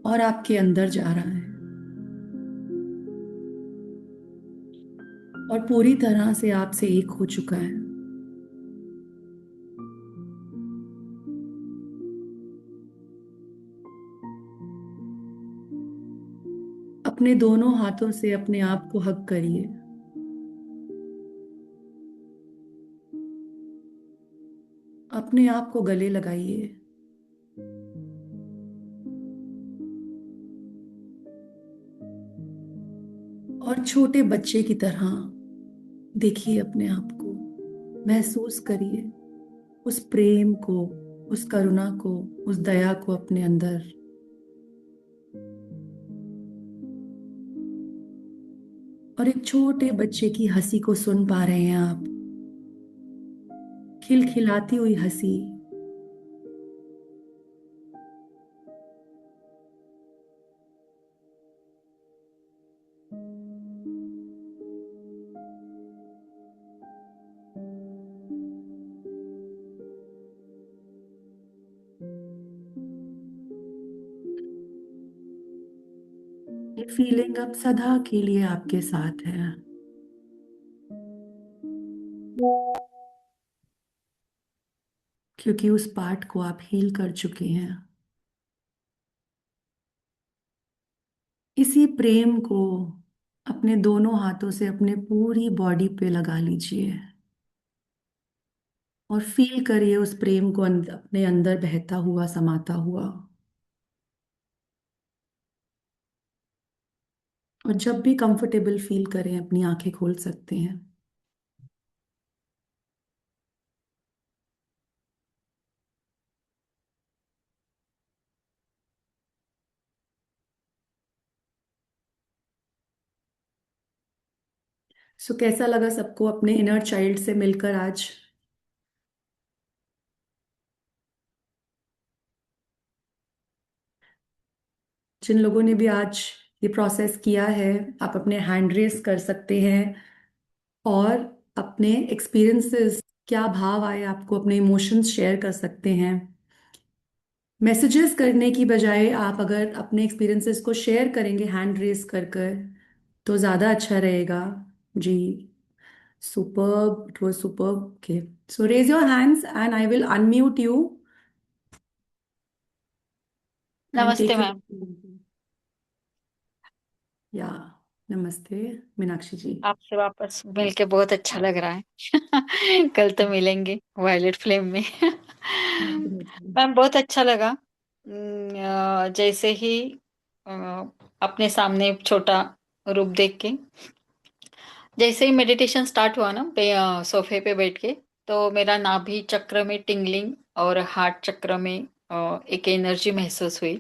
और आपके अंदर जा रहा है और पूरी तरह से आपसे एक हो चुका है। अपने दोनों हाथों से अपने आप को हक करिए। अपने आप को गले लगाइए और छोटे बच्चे की तरह देखिए अपने आप को। महसूस करिए उस प्रेम को, उस करुणा को, उस दया को अपने अंदर। और एक छोटे बच्चे की हंसी को सुन पा रहे हैं आप, खिलखिलाती हुई हंसी। ये फीलिंग अब सदा के लिए आपके साथ है, क्योंकि उस पार्ट को आप हील कर चुके हैं। इसी प्रेम को अपने दोनों हाथों से अपने पूरी बॉडी पे लगा लीजिए और फील करिए उस प्रेम को अपने अंदर बहता हुआ, समाता हुआ। और जब भी कंफर्टेबल फील करें अपनी आंखें खोल सकते हैं। सो कैसा लगा सबको अपने इनर चाइल्ड से मिलकर आज? जिन लोगों ने भी आज ये प्रोसेस किया है, आप अपने हैंड रेस कर सकते हैं और अपने एक्सपीरियंसेस, क्या भाव आए आपको, अपने इमोशंस शेयर कर सकते हैं। मैसेजेस करने की बजाय आप अगर अपने एक्सपीरियंसेस को शेयर करेंगे हैंड रेस कर कर, तो ज़्यादा अच्छा रहेगा। जी, superb, it was superb. Okay, so raise your hands and I will unmute you and नमस्ते टेक मैम। योर। या, नमस्ते मीनाक्षी जी। आपसे वापस मिलके बहुत अच्छा लग रहा है। कल तो मिलेंगे वायलेट फ्लेम में। डेफिनेटली। मैम बहुत अच्छा लगा। जैसे ही अ, अपने सामने छोटा रूप देख के, जैसे ही मेडिटेशन स्टार्ट हुआ ना सोफे पे बैठ के, तो मेरा नाभि चक्र में टिंगलिंग और हार्ट चक्र में एक एनर्जी महसूस हुई।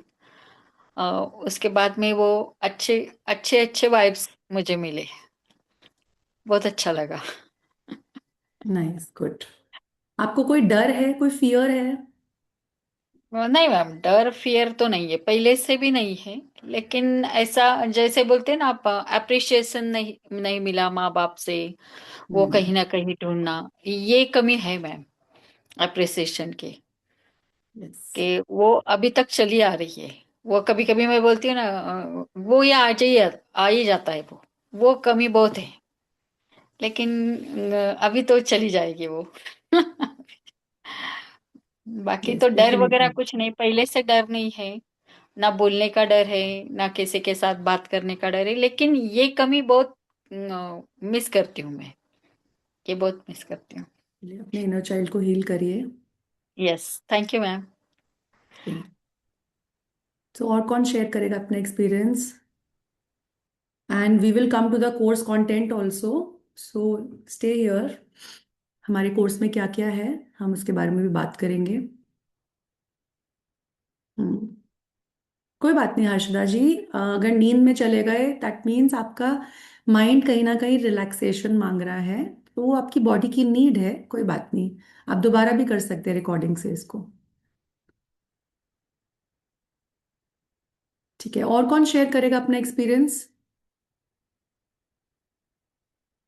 अ, उसके बाद में वो अच्छे अच्छे अच्छे वाइब्स मुझे मिले। बहुत अच्छा लगा। Nice, good. आपको कोई डर है, कोई फियर है? नहीं मैम, डर फियर तो नहीं है, पहले से भी नहीं है। लेकिन ऐसा जैसे बोलते हैं ना आप, अप्रिशिएशन नहीं नहीं मिला माँ बाप से, वो हम्म। कहीं ना कहीं ढूंढना, ये कमी है मैम अप्रिसिएशन की। यस। कि वो अभी तक चली आ रही है। वो कभी कभी मैं बोलती हूँ ना, वो ये आ ही जाता है वो कमी बहुत है। लेकिन अभी तो चली जाएगी वो। बाकी यस, तो डर वगैरह डेफिनेटली। कुछ नहीं, पहले से डर नहीं है। ना बोलने का डर है, ना किसी के साथ बात करने का डर है, लेकिन ये कमी बहुत मिस करती हूँ मैं, ये बहुत मिस करती हूँ। अपने इनर चाइल्ड को हील करिए। Yes, thank you ma'am. तो और कौन शेयर करेगा अपना experience? And we will come to the course content also, so stay here. हमारे कोर्स में क्या क्या है, हम उसके बारे में भी बात करेंगे। हम्म, कोई बात नहीं हर्षदा जी, अगर नींद में चले गए दैट मीन्स आपका माइंड कहीं ना कहीं रिलैक्सेशन मांग रहा है, तो वो आपकी बॉडी की नीड है, कोई बात नहीं। आप दोबारा भी कर सकते हैं रिकॉर्डिंग से इसको। ठीक है, और कौन शेयर करेगा अपना एक्सपीरियंस?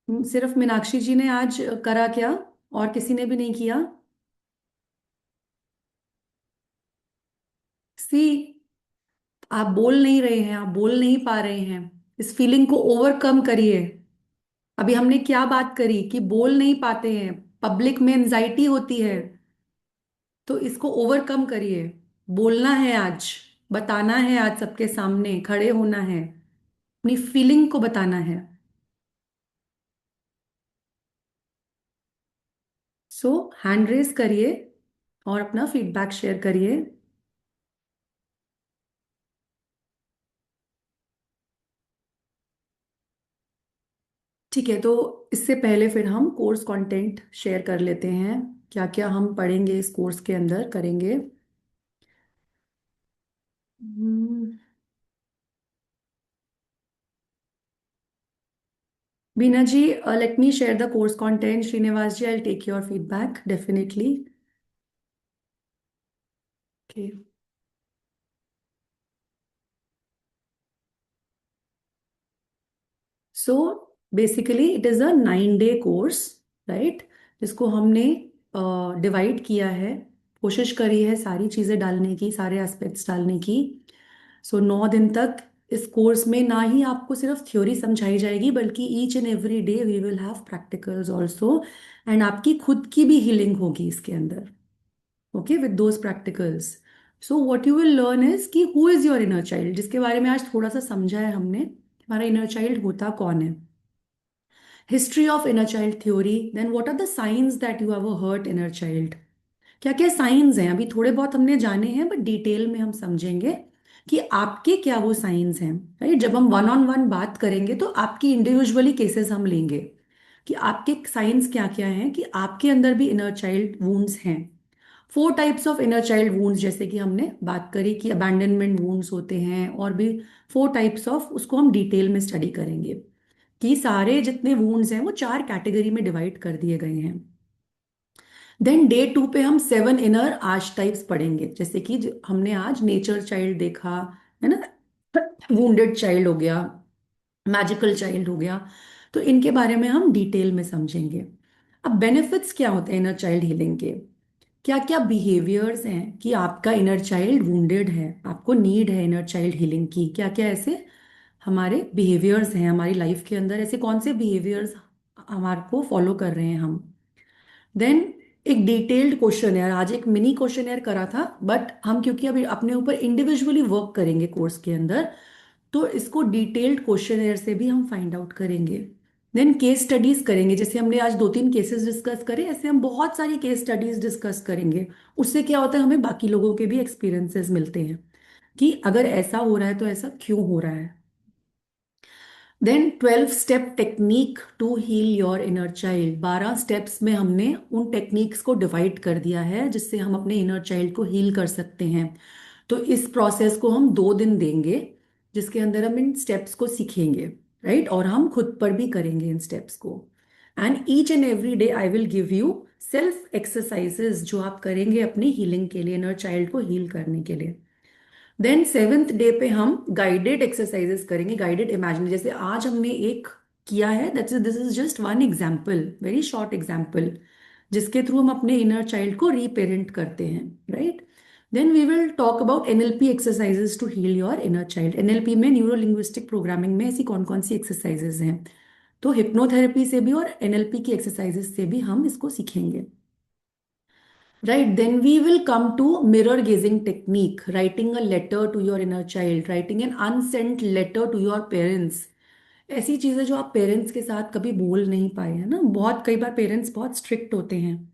सिर्फ मीनाक्षी जी ने आज करा क्या, और किसी ने भी नहीं किया? सी, आप बोल नहीं रहे हैं, आप बोल नहीं पा रहे हैं, इस फीलिंग को ओवरकम करिए। अभी हमने क्या बात करी कि बोल नहीं पाते हैं, पब्लिक में एंजाइटी होती है, तो इसको ओवरकम करिए। बोलना है आज, बताना है आज, सबके सामने खड़े होना है, अपनी फीलिंग को बताना है। सो हैंड रेस करिए और अपना फीडबैक शेयर करिए। ठीक है, तो इससे पहले फिर हम कोर्स कंटेंट शेयर कर लेते हैं, क्या क्या हम पढ़ेंगे इस कोर्स के अंदर करेंगे। Hmm, Beena ji, let me share the course content. Srinivas ji, I take your feedback definitely. Okay, so basically it is a 9 day course, right, जिसको हमने डिवाइड किया है, कोशिश करी है सारी चीज़ें डालने की, सारे एस्पेक्ट्स डालने की। सो 9 दिन तक इस कोर्स में ना ही आपको सिर्फ थ्योरी समझाई जाएगी, बल्कि each and every day we will have practicals also, and आपकी खुद की भी हीलिंग होगी इसके अंदर, okay, with those practicals. So what you will learn is कि who is your inner child, जिसके बारे में आज थोड़ा सा समझा है हमने, हमारा इनर चाइल्ड होता कौन है, history of inner child theory, then what are the science that you have a hurt inner child. क्या क्या साइंस हैं, अभी थोड़े बहुत हमने जाने हैं, बट डिटेल में हम समझेंगे कि आपके क्या वो साइंस हैं, राइट। जब हम वन ऑन वन बात करेंगे तो आपकी इंडिविजुअली केसेस हम लेंगे कि आपके साइंस क्या क्या हैं, कि आपके अंदर भी इनर चाइल्ड वुंड्स हैं। 4 types of inner child wounds, जैसे कि हमने बात करी कि अबैंडनमेंट वुंड्स होते हैं, और भी 4 टाइप्स ऑफ, उसको हम डिटेल में स्टडी करेंगे कि सारे जितने वुंड्स हैं वो 4 कैटेगरी में डिवाइड कर दिए गए हैं। देन डे 2 पे हम 7 इनर आर्च टाइप्स पढ़ेंगे, जैसे कि हमने आज नेचर चाइल्ड देखा, है ना, वुंडेड चाइल्ड हो गया, मैजिकल चाइल्ड हो गया, तो इनके बारे में हम डिटेल में समझेंगे। अब बेनिफिट्स क्या होते हैं इनर चाइल्ड हीलिंग के, क्या क्या बिहेवियर्स हैं कि आपका इनर चाइल्ड वुंडेड है, आपको नीड है इनर चाइल्ड हीलिंग की, क्या क्या ऐसे हमारे बिहेवियर्स हैं हमारी लाइफ के अंदर, ऐसे कौन से बिहेवियर्स हमारे को फॉलो कर रहे हैं हम। देन एक डिटेल्ड क्वेश्चन, आज एक मिनी क्वेश्चन करा था, बट हम क्योंकि अभी अपने ऊपर इंडिविजुअली वर्क करेंगे कोर्स के अंदर, तो इसको डिटेल्ड क्वेश्चन से भी हम फाइंड आउट करेंगे। देन केस स्टडीज करेंगे, जैसे हमने आज 2-3 केसेस डिस्कस करे, ऐसे हम बहुत सारी केस स्टडीज डिस्कस करेंगे। उससे क्या होता है, हमें बाकी लोगों के भी एक्सपीरियंसेस मिलते हैं कि अगर ऐसा हो रहा है तो ऐसा क्यों हो रहा है। Then 12 step technique to heal your inner child, 12 steps में हमने उन टेक्निक्स को डिवाइड कर दिया है जिससे हम अपने इनर चाइल्ड को हील कर सकते हैं। तो इस प्रोसेस को हम 2 दिन देंगे, जिसके अंदर हम इन स्टेप्स को सीखेंगे, राइट, और हम खुद पर भी करेंगे इन स्टेप्स को। And each and every day I will give you self exercises, जो आप करेंगे अपनी हीलिंग के लिए, इनर चाइल्ड को हील करने के लिए। देन 7th डे पे हम गाइडेड एक्सरसाइजेस करेंगे, गाइडेड इमेजिन, जैसे आज हमने एक किया है, that's this is just one example, very short example, जिसके थ्रू हम अपने इनर चाइल्ड को रीपेरेंट करते हैं, right. Then we will talk about NLP exercises to heal your inner child. NLP में न्यूरो लिंग्विस्टिक प्रोग्रामिंग में ऐसी कौन कौन सी एक्सरसाइजेस हैं, तो हिप्नोथेरेपी से भी और एनएलपी की एक्सरसाइजेस से भी हम इसको सीखेंगे, right. Then we will come to mirror gazing technique, writing a letter to your inner child, writing an unsent letter to your parents, ऐसी चीजें जो आप पेरेंट्स के साथ कभी बोल नहीं पाए हैं ना, बहुत कई बार पेरेंट्स बहुत स्ट्रिक्ट होते हैं।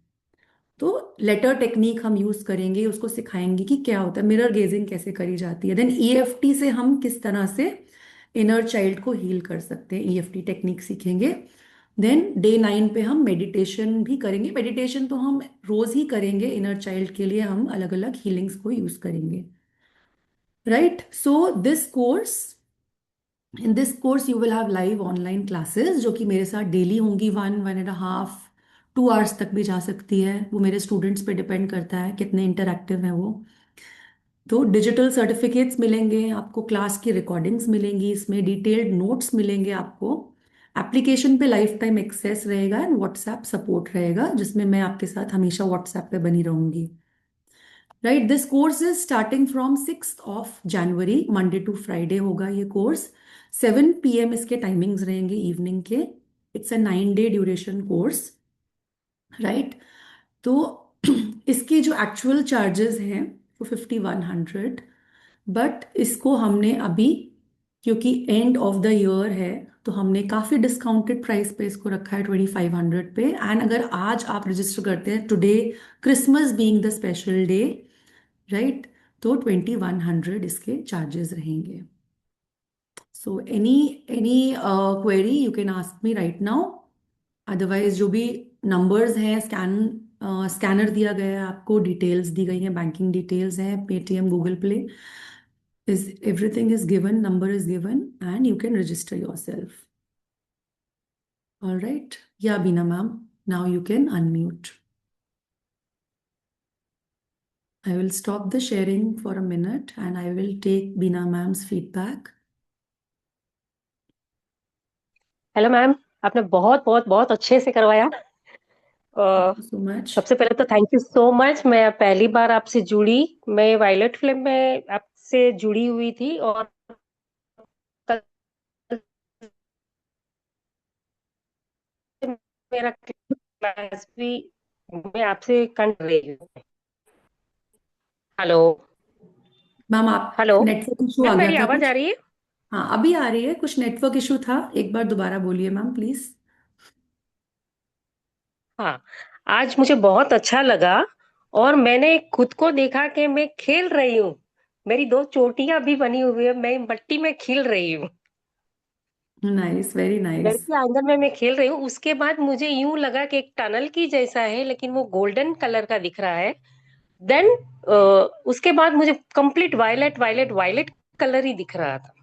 तो लेटर टेक्निक हम यूज करेंगे, उसको सिखाएंगे कि क्या होता है, मिरर गेजिंग कैसे करी जाती है, देन ईएफटी से हम किस तरह से इनर चाइल्ड को हील कर सकते हैं, ईएफटी टेक्निक सीखेंगे। देन डे 9 पे हम मेडिटेशन भी करेंगे। मेडिटेशन तो हम रोज ही करेंगे, इनर चाइल्ड के लिए हम अलग अलग हीलिंग्स को यूज करेंगे। Right, so this course, in this course you will have live online classes जो कि मेरे साथ डेली होंगी, 1-1.5 2 आवर्स तक भी जा सकती है, वो मेरे स्टूडेंट्स पे डिपेंड करता है कितने इंटरैक्टिव हैं वो। तो डिजिटल सर्टिफिकेट्स मिलेंगे आपको, क्लास की रिकॉर्डिंग्स मिलेंगी, इसमें डिटेल्ड नोट्स मिलेंगे आपको। एप्लीकेशन पे लाइफ टाइम एक्सेस रहेगा एंड व्हाट्सएप सपोर्ट रहेगा, जिसमें मैं आपके साथ हमेशा व्हाट्सएप पे बनी रहूंगी। Right, this course is starting from 6 January, Monday to Friday होगा ये कोर्स। 7 PM इसके टाइमिंग्स रहेंगे इवनिंग के। It's a 9 day duration course. Right, तो इसके जो एक्चुअल चार्जेस हैं वो 5100, बट इसको हमने अभी, क्योंकि एंड ऑफ द ईयर है, तो हमने काफ़ी डिस्काउंटेड प्राइस पे इसको रखा है 2500 पे। एंड अगर आज आप रजिस्टर करते हैं today, Christmas being the special day, right, तो 2100 इसके चार्जेस रहेंगे। So any any query you can ask me right now. Otherwise जो भी नंबर्स हैं, स्कैनर दिया गया है आपको, डिटेल्स दी गई हैं, बैंकिंग डिटेल्स हैं, पेटीएम, गूगल पे, is everything is given, number is given, and you can register yourself. All right, yeah, Bina ma'am, now you can unmute. I will stop the sharing for a minute and I will take Bina ma'am's feedback. Hello ma'am, आपने बहुत बहुत बहुत अच्छे से करवाया। Thank a, you so much. सबसे पहले तो थैंक यू सो मच। मैं पहली बार आपसे जुड़ी, मैं वायलेट फिल्म में आपसे जुड़ी हुई थी और कल से मेरा क्लास भी मैं आपसे कर रही हूँ। हेलो। मैम आप, हेलो नेटवर्क इशू आ मैम, गया मेरी था आवाज आ कुछ? रही है? हाँ, अभी आ रही है, कुछ नेटवर्क इशू था, एक बार दोबारा बोलिए मैम प्लीज। हाँ, आज मुझे बहुत अच्छा लगा और मैंने खुद को देखा कि मैं खेल रही हूँ। मेरी 2 चोटियां भी बनी हुई है, मैं मट्टी में खेल रही हूँ। नाइस, वेरी घर नाइस। के आंगन में मैं खेल रही हूँ। उसके बाद मुझे यूं लगा कि एक टनल की जैसा है, लेकिन वो गोल्डन कलर का दिख रहा है। देन उसके बाद मुझे complete violet violet violet colour ही दिख रहा था।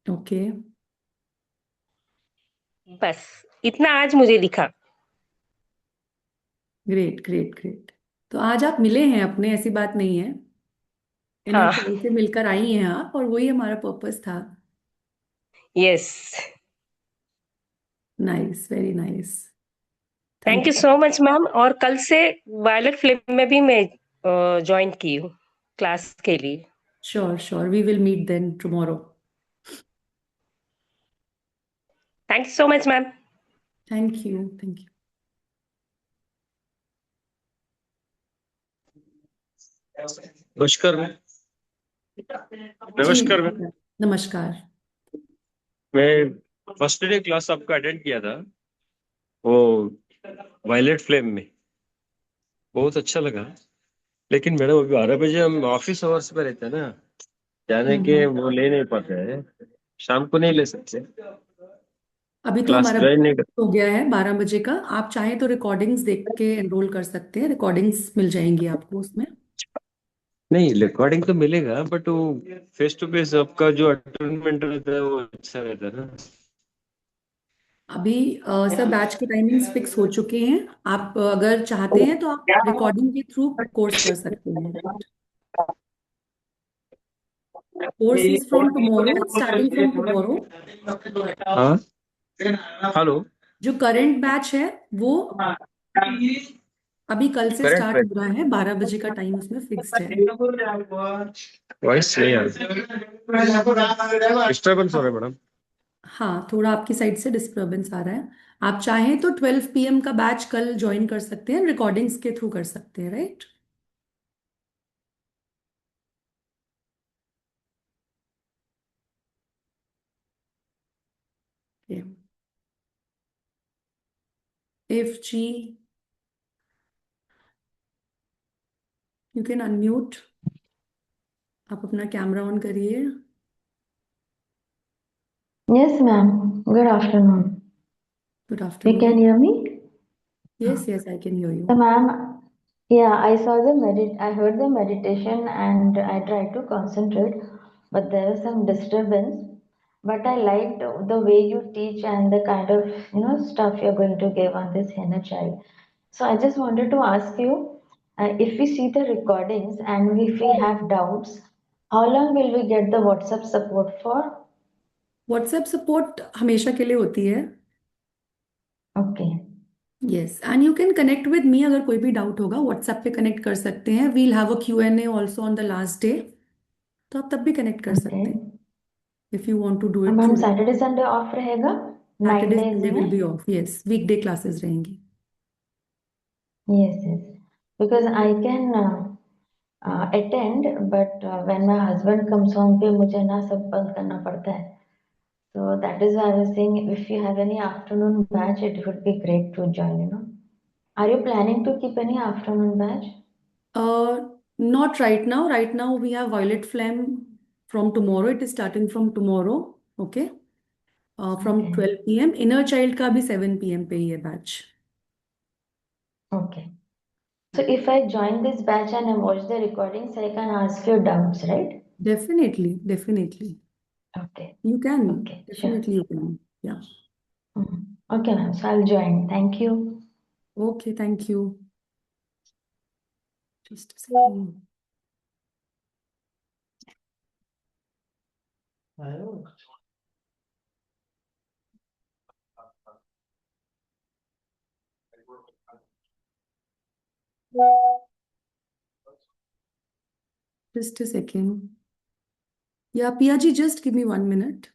ओके, बस इतना आज मुझे दिखा। Great great great. तो आज आप मिले हैं अपने, ऐसी बात नहीं है, इनर हाँ। चाइल्ड से मिलकर आई हैं आप, और वही हमारा पर्पस था। Yes. Nice, very nice. Thank thank you you. So much ma'am. और कल से वायलेट फिल्म में भी मैं ज्वाइन की हूँ क्लास के लिए। Sure sure, we will meet then tomorrow. Thank you so much ma'am. Thank you, thank you. नमस्कार मैम। जी नमस्कार मैम। नमस्कार। नमस्कार। मैं फर्स्ट डे क्लास आपका अटेंड किया था, वो वायलेट फ्लेम में, बहुत अच्छा लगा। लेकिन मैडम अभी 12 बजे हम ऑफिस आवर्स में रहते हैं ना, जाने के हम्म। वो ले नहीं पाते हैं, शाम को नहीं ले सकते, अभी तो क्लास हमारा ज्वाइन नहीं कर। हो गया है 12 बजे का, आप चाहें तो रिकॉर्डिंग्स देख के एनरोल कर सकते हैं, रिकॉर्डिंग्स मिल जाएंगी आपको उसमें। नहीं, रिकॉर्डिंग तो मिलेगा, बट वो फेस टू फेस आपका जो अटेंडमेंट रहता है वो अच्छा रहता है ना। अभी सर बैच के टाइमिंग्स फिक्स हो चुके हैं, आप अगर चाहते हैं तो आप रिकॉर्डिंग के थ्रू कोर्स कर सकते हैं, right. Course is from tomorrow, starting from tomorrow. हाँ, हेलो। जो करंट बैच है वो अभी कल से करेक्ट स्टार्ट करेक्ट। हो रहा है, 12 बजे का टाइम उसमें फिक्स्ड है। वॉइस नहीं आ रहा, डिस्टर्बेंस हो रहा है मैडम। हाँ, थोड़ा आपकी साइड से डिस्टरबेंस आ रहा है। आप चाहें तो 12 PM का बैच कल ज्वाइन कर सकते हैं, रिकॉर्डिंग्स के थ्रू कर सकते हैं, right. If G, you can unmute. आप अपना कैमरा ऑन करिए. Yes, ma'am. Good afternoon. Good You can afternoon. hear me? Yes, yes, I can hear So, you. ma'am, yeah, I heard the meditation and I tried to concentrate, but there was some disturbance. But I liked the way you teach and the kind of, stuff you're going to give on this inner child. So I just wanted to ask you, if we see the recordings and if we have doubts, how long will we get the WhatsApp support for? WhatsApp support हमेशा के लिए होती है. Okay, yes, and you can connect with me. अगर कोई भी doubt होगा WhatsApp पे कनेक्ट कर सकते हैं. We'll have a Q&A also on the last day. तो आप तब भी कनेक्ट कर सकते हैं okay. If you want to do it ma'am through. Saturday Sunday off रहेगा नाइन सैटरडे डेज संडे में? Will be off. Yes, weekday classes रहेंगी. Yes, yes. Because I can attend, but when my husband comes home, फिर मुझे ना सब बंद करना पड़ता है. So that is why I was saying if you have any afternoon batch, it would be great to join. Are you planning to keep any afternoon batch? Not right now. Right now we have Violet Flame from tomorrow. It is starting from tomorrow. Okay. From Okay, 12 p.m. Inner Child का भी 7 p.m. पे ही है batch. okay. So if I join this batch and I watch the recordings, I can ask you doubts, right? Definitely, definitely. Okay, You can. okay, sure. Definitely you can. Yeah. Mhm. Okay, ma'am. So I'll join. Thank you. Okay, thank you. Just a second. Just a second. Yeah, Pia ji, just give me 1 minute.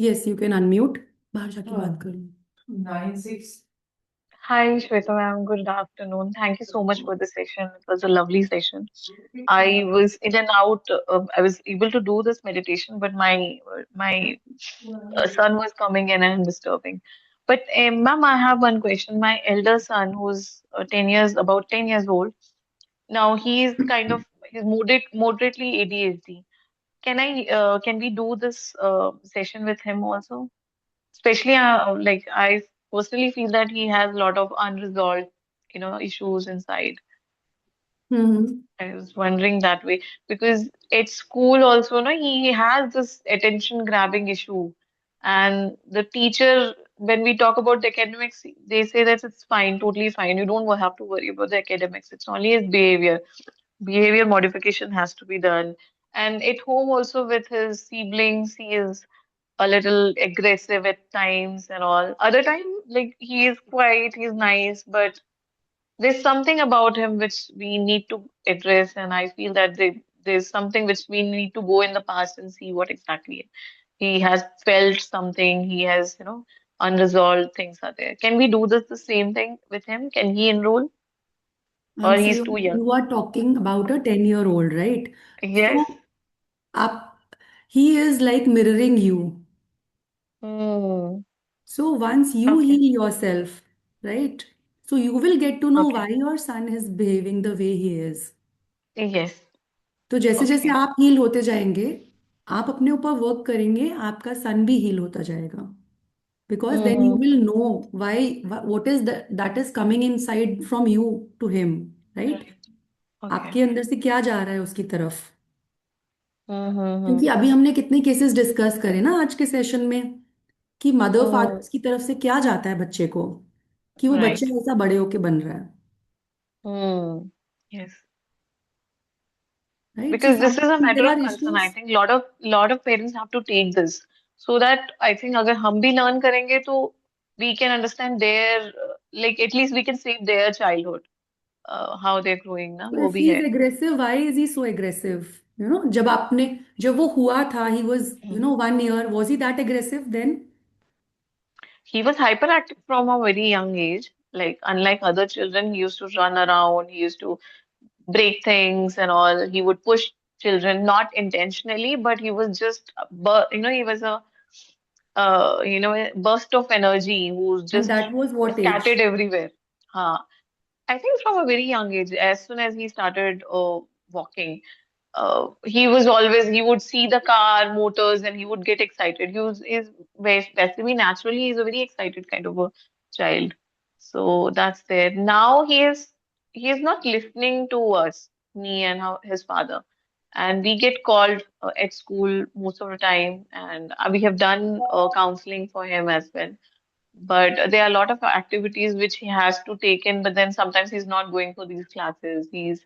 Yes, you can unmute. बाहर जाके बात कर लो. 9-6. Hi, Shweta ma'am. Good afternoon. Thank you so much for the session. It was a lovely session. I was in and out. I was able to do this meditation, but my son was coming in and disturbing. But ma'am, I have one question. My elder son, who's 10 years old, now he's moderately ADHD. Can we do this session with him also? Especially, like I personally feel that he has a lot of unresolved, issues inside. Mm-hmm. I was wondering that way because at school also, no, he has this attention grabbing issue, and the teacher, when we talk about the academics, they say that it's fine, totally fine. You don't have to worry about the academics. It's only his behavior. Behavior modification has to be done. And at home also with his siblings, he is a little aggressive at times and all. Other time, like he is quiet, he's nice, but there's something about him which we need to address, and I feel that there's something which we need to go in the past and see what exactly he has felt something, he has, unresolved things are there. Can we do this the same thing with him? Can he enroll, or So he's you, too young? you are talking about a 10-year-old, right? Yes. So he is like mirroring you. Hmm. So once you Okay. heal yourself, right? So you will get to know Okay. why your son is behaving the way he is. Yes. तो जैसे जैसे Okay. आप heal होते जाएंगे, आप अपने ऊपर work करेंगे, आपका सन भी हील होता जाएगा. Because then you Mm-hmm. will know what is that is coming inside from you to him, right? Right. Okay. आपके अंदर से क्या जा रहा है उसकी तरफ. Mm-hmm. क्योंकि अभी हमने कितने केसेस डिस्कस करे ना आज के सेशन में, कि मदर Mm-hmm. फादर्स की तरफ से क्या जाता है बच्चे को, कि वो Right. बच्चा ऐसा बड़े होके बन रहा है. Mm. Yes. Right. So Because this is a sometimes matter there of are concern. I issues. think lot of parents have to take this so that I think अगर हम भी learn करेंगे तो we can understand their like at least we can save their childhood, how they're growing ना So वो if भी he is है. aggressive, why is he so aggressive? जब वो हुआ था, he was, 1 year, was he that aggressive then? He was hyperactive from a very young age. Like unlike other children, he used to run around. He used to break things and all. He would push children, not intentionally, but he was just, he was a burst of energy who's And just that was what age? scattered everywhere. Huh. I think from a very young age, as soon as he started walking, he would see the car, motors, and he would get excited. Is basically naturally, he's a very excited kind of a child. So that's there. Now he is not listening to us, me and his father. And we get called at school most of the time, and we have done counseling for him as well. But there are a lot of activities which he has to take in, but then sometimes he's not going for these classes. He's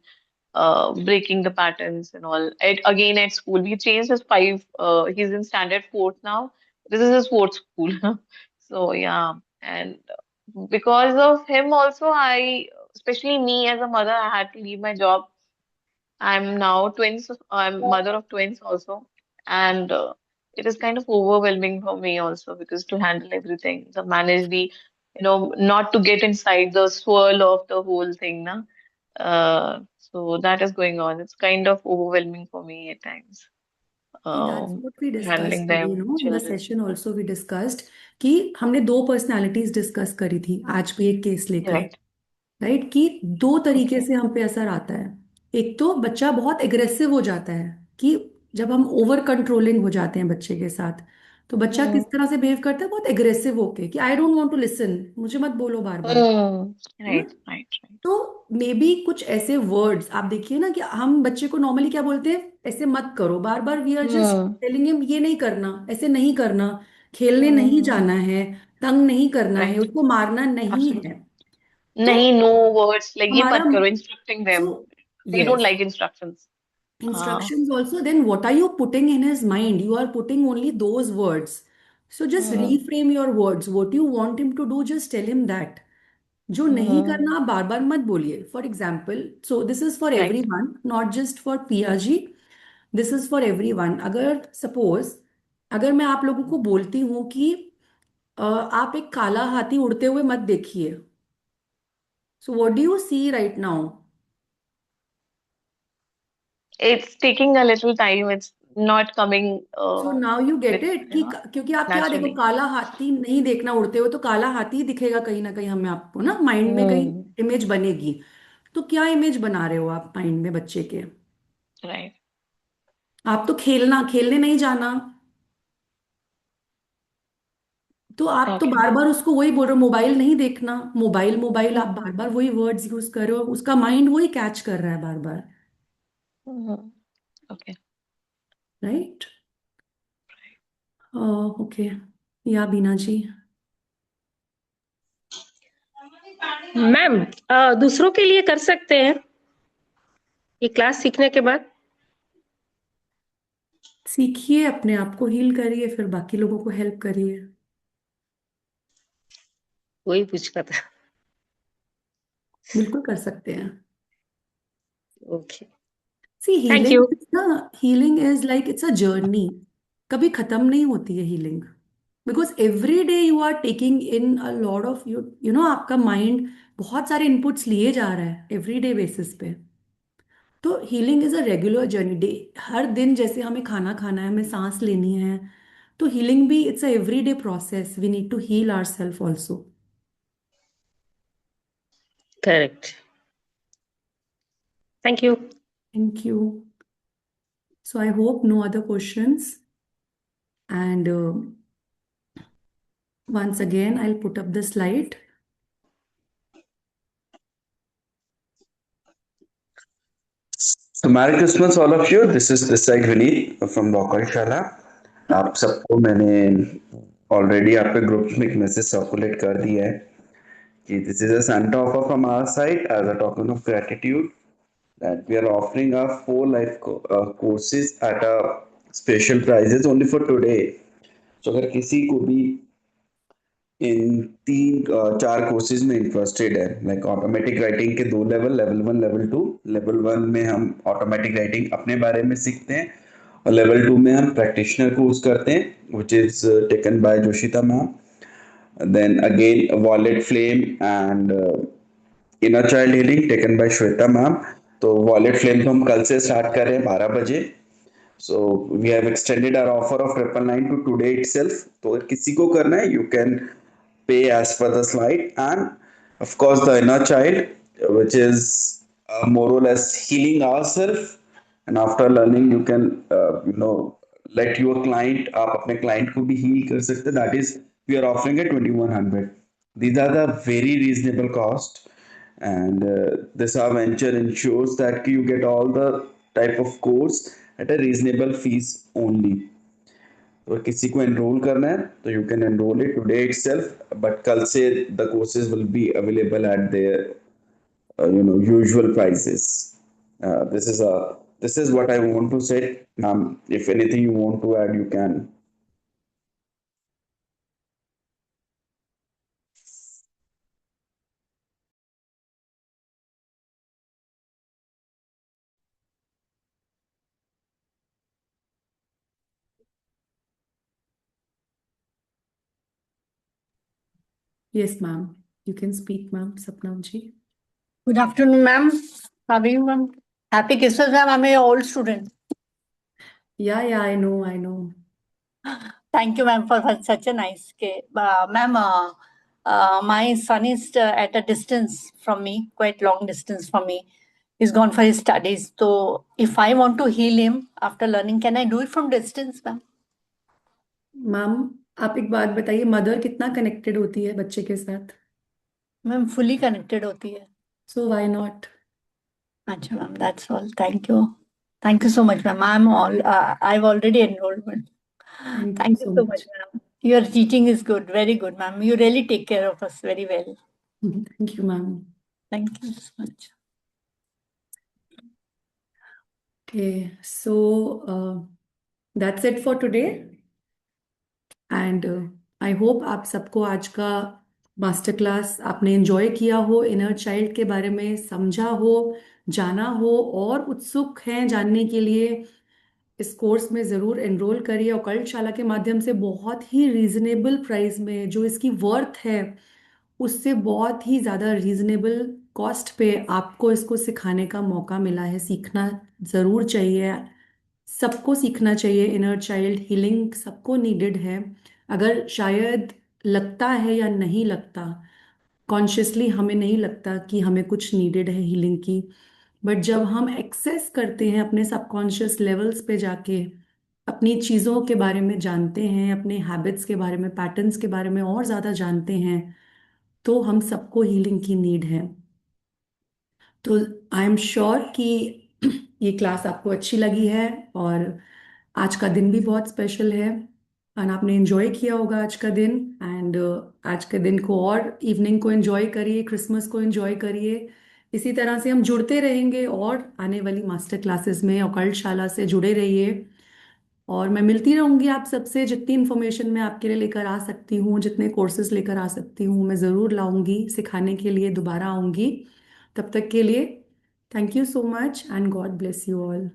breaking the patterns and all. Again at school, we changed his he's in standard fourth now. This is his fourth school. So yeah, and because of him also, especially me as a mother, I had to leave my job. I'm mother of twins also, and it is kind of overwhelming for me also because to handle everything, to manage not to get inside the swirl of the whole thing, na. So that is going on. It's kind of overwhelming for me at times, See, that's what we handling discussed today, them, in the children. session also we discussed कि हमने दो personalities discuss करी थी आज भी एक case लेकर, Right. Right, कि दो तरीके Okay. से हम पे असर आता है। एक तो बच्चा बहुत एग्रेसिव हो जाता है कि जब हम ओवर कंट्रोलिंग हो जाते हैं बच्चे के साथ, तो बच्चा किस Hmm. तरह से बिहेव करता है, बहुत एग्रेसिव होके कि I don't want to listen, मुझे मत बोलो बार बार, Hmm. है ना। Right, right, right. तो मे बी कुछ ऐसे वर्ड्स आप देखिए ना कि हम बच्चे को नॉर्मली क्या बोलते हैं, ऐसे मत करो बार बार, we are just Hmm. Telling him ये नहीं करना, ऐसे नहीं करना, खेलने नहीं Hmm. जाना है, तंग नहीं करना है, Right. उसको मारना नहीं है। Absolutely. तो नहीं, no words like ये हमारा, मत करो, instructing so them. They don't yes, like instructions. हाँ. instructions also, then what are you putting in his mind? You are putting only those words. So just Hmm. reframe your words. What you want him to do, just tell him that. जो नहीं Hmm. करना आप बार बार मत बोलिए। For example, so this is for every Right. One, not just for Piya ji, this is for every one. अगर suppose, अगर मैं आप लोगों को बोलती हूँ कि आप एक काला हाथी उड़ते हुए मत देखिए, so what do you see right now? It's taking a little time. It's not coming so now you get with, it कि क्योंकि आप क्या देखो, naturally. काला हाथी नहीं देखना उड़ते हुए, तो काला हाथी दिखेगा कहीं ना कहीं हमें, आपको ना माइंड में कहीं Hmm. इमेज बनेगी। तो क्या इमेज बना रहे हो आप माइंड में बच्चे के? Right. आप तो खेलने नहीं जाना, तो आप तो Okay. बार बार उसको वही बोल रहे हो, मोबाइल नहीं देखना, मोबाइल मोबाइल, आप बार Hmm. बार वही वर्ड्स यूज कर रहे हो, उसका माइंड वही कैच कर रहा है बार बार, Hmm. Okay. राइट। ओके, या बीना जी? मैम, दूसरों के लिए कर सकते हैं ये क्लास सीखने के बाद? सीखिए, अपने आप को हील करिए, फिर बाकी लोगों को हेल्प करिए। वही पूछना था। बिल्कुल कर सकते हैं। Okay, see, thank healing you. ना, healing is like it's a journey, कभी खत्म नहीं होती है healing, because every day you are taking in a lot of you know, आपका माइंड बहुत सारे इनपुट्स लिए जा रहा है एवरी डे बेसिस पे। तो healing is a regular journey day, हर दिन जैसे हमें खाना खाना है, हमें सांस लेनी है, तो हीलिंग भी it's a every day process, we need to heal our self also. Correct, thank you. Thank you. So I hope no other questions, and once again I'll put up the slide. So Merry Christmas, all of you. This is Sai Vineet from Local Shala. आप सबको मैंने already आपके groups में एक message circulate कर दिया है कि this is a centre offer from our side as a token of gratitude that we are offering our 4 life courses at a special prices only for today. So अगर किसी को भी इन 4 कोर्सेज में interested है, लाइक ऑटोमेटिक राइटिंग के 2 level, level 1, level 2। Level 1 में हम automatic writing अपने बारे में सीखते हैं, और लेवल 2 में हम प्रैक्टिशनर कोर्स करते हैं which is taken by Joshita ma'am. Then again violet flame and inner child healing taken by Shweta ma'am. तो वॉलेट फ्लेम तो हम कल से स्टार्ट कर रहे हैं 12 बजे। So we have extended our offer of 999 to today itself. तो अगर किसी को करना है, you can pay as per the slide. And of course the inner child, which is more or less healing ourselves, and after learning you can let your client, आप अपने client को भी heal कर सकते हैं। That is, we are offering at 2100. These are the very reasonable cost, and this our venture ensures that you get all the type of course at a reasonable fees only. तो किसी को enrol करना है तो you can enrol it today itself, but कल से the courses will be available at there usual prices. This is a this is what I want to say. If anything you want to add, you can. Yes, ma'am. You can speak, ma'am. Sapnam ji. Good afternoon, ma'am. How are you, ma'am? Happy Christmas, ma'am. I'm an old student. Yeah, I know, I know. Thank you, ma'am, for such a nice gift. Ma'am, my son is at a distance from me, quite long distance from me. He's gone for his studies. So if I want to heal him after learning, can I do it from distance, ma'am? Ma'am, आप एक बात बताइए, mother कितना connected होती है बच्चे के साथ? मैम फुली कनेक्टेड होती है। So why not? अच्छा ma'am, that's all. Thank you so much ma'am. I have already enrolled ma'am. Thank you Thank you so so much. much, ma'am. Your teaching is good, very good, ma'am. You really take care of us very well. Thank you ma'am. Thank you so much. Okay, so that's it for today. And I hope आप सबको आज का master class आपने enjoy किया हो, inner child के बारे में समझा हो, जाना हो और उत्सुक हैं जानने के लिए। इस कोर्स में ज़रूर एनरोल करिए। ऑकल्ट शाला के माध्यम से बहुत ही रीजनेबल प्राइस में, जो इसकी वर्थ है उससे बहुत ही ज़्यादा रीजनेबल कॉस्ट पे आपको इसको सिखाने का मौका मिला है। सीखना ज़रूर चाहिए, सबको सीखना चाहिए। इनर चाइल्ड हीलिंग सबको नीडेड है। अगर शायद लगता है या नहीं लगता, कॉन्शियसली हमें नहीं लगता कि हमें कुछ नीडेड है हीलिंग की, बट जब हम एक्सेस करते हैं अपने सबकॉन्शियस लेवल्स पे जाके, अपनी चीज़ों के बारे में जानते हैं, अपने हैबिट्स के बारे में, पैटर्न्स के बारे में और ज़्यादा जानते हैं, तो हम सबको हीलिंग की नीड है। तो आई एम श्योर कि ये क्लास आपको अच्छी लगी है और आज का दिन भी बहुत स्पेशल है और आपने एंजॉय किया होगा आज का दिन। एंड आज के दिन को और इवनिंग को एंजॉय करिए, क्रिसमस को एंजॉय करिए। इसी तरह से हम जुड़ते रहेंगे और आने वाली मास्टर क्लासेस में ऑकल्ट शाला से जुड़े रहिए। और मैं मिलती रहूंगी आप सबसे। जितनी इन्फॉर्मेशन मैं आपके लिए लेकर आ सकती हूँ, जितने कोर्सेज लेकर आ सकती हूँ, मैं ज़रूर लाऊंगी सिखाने के लिए, दोबारा आऊंगी। तब तक के लिए thank you so much and God bless you all.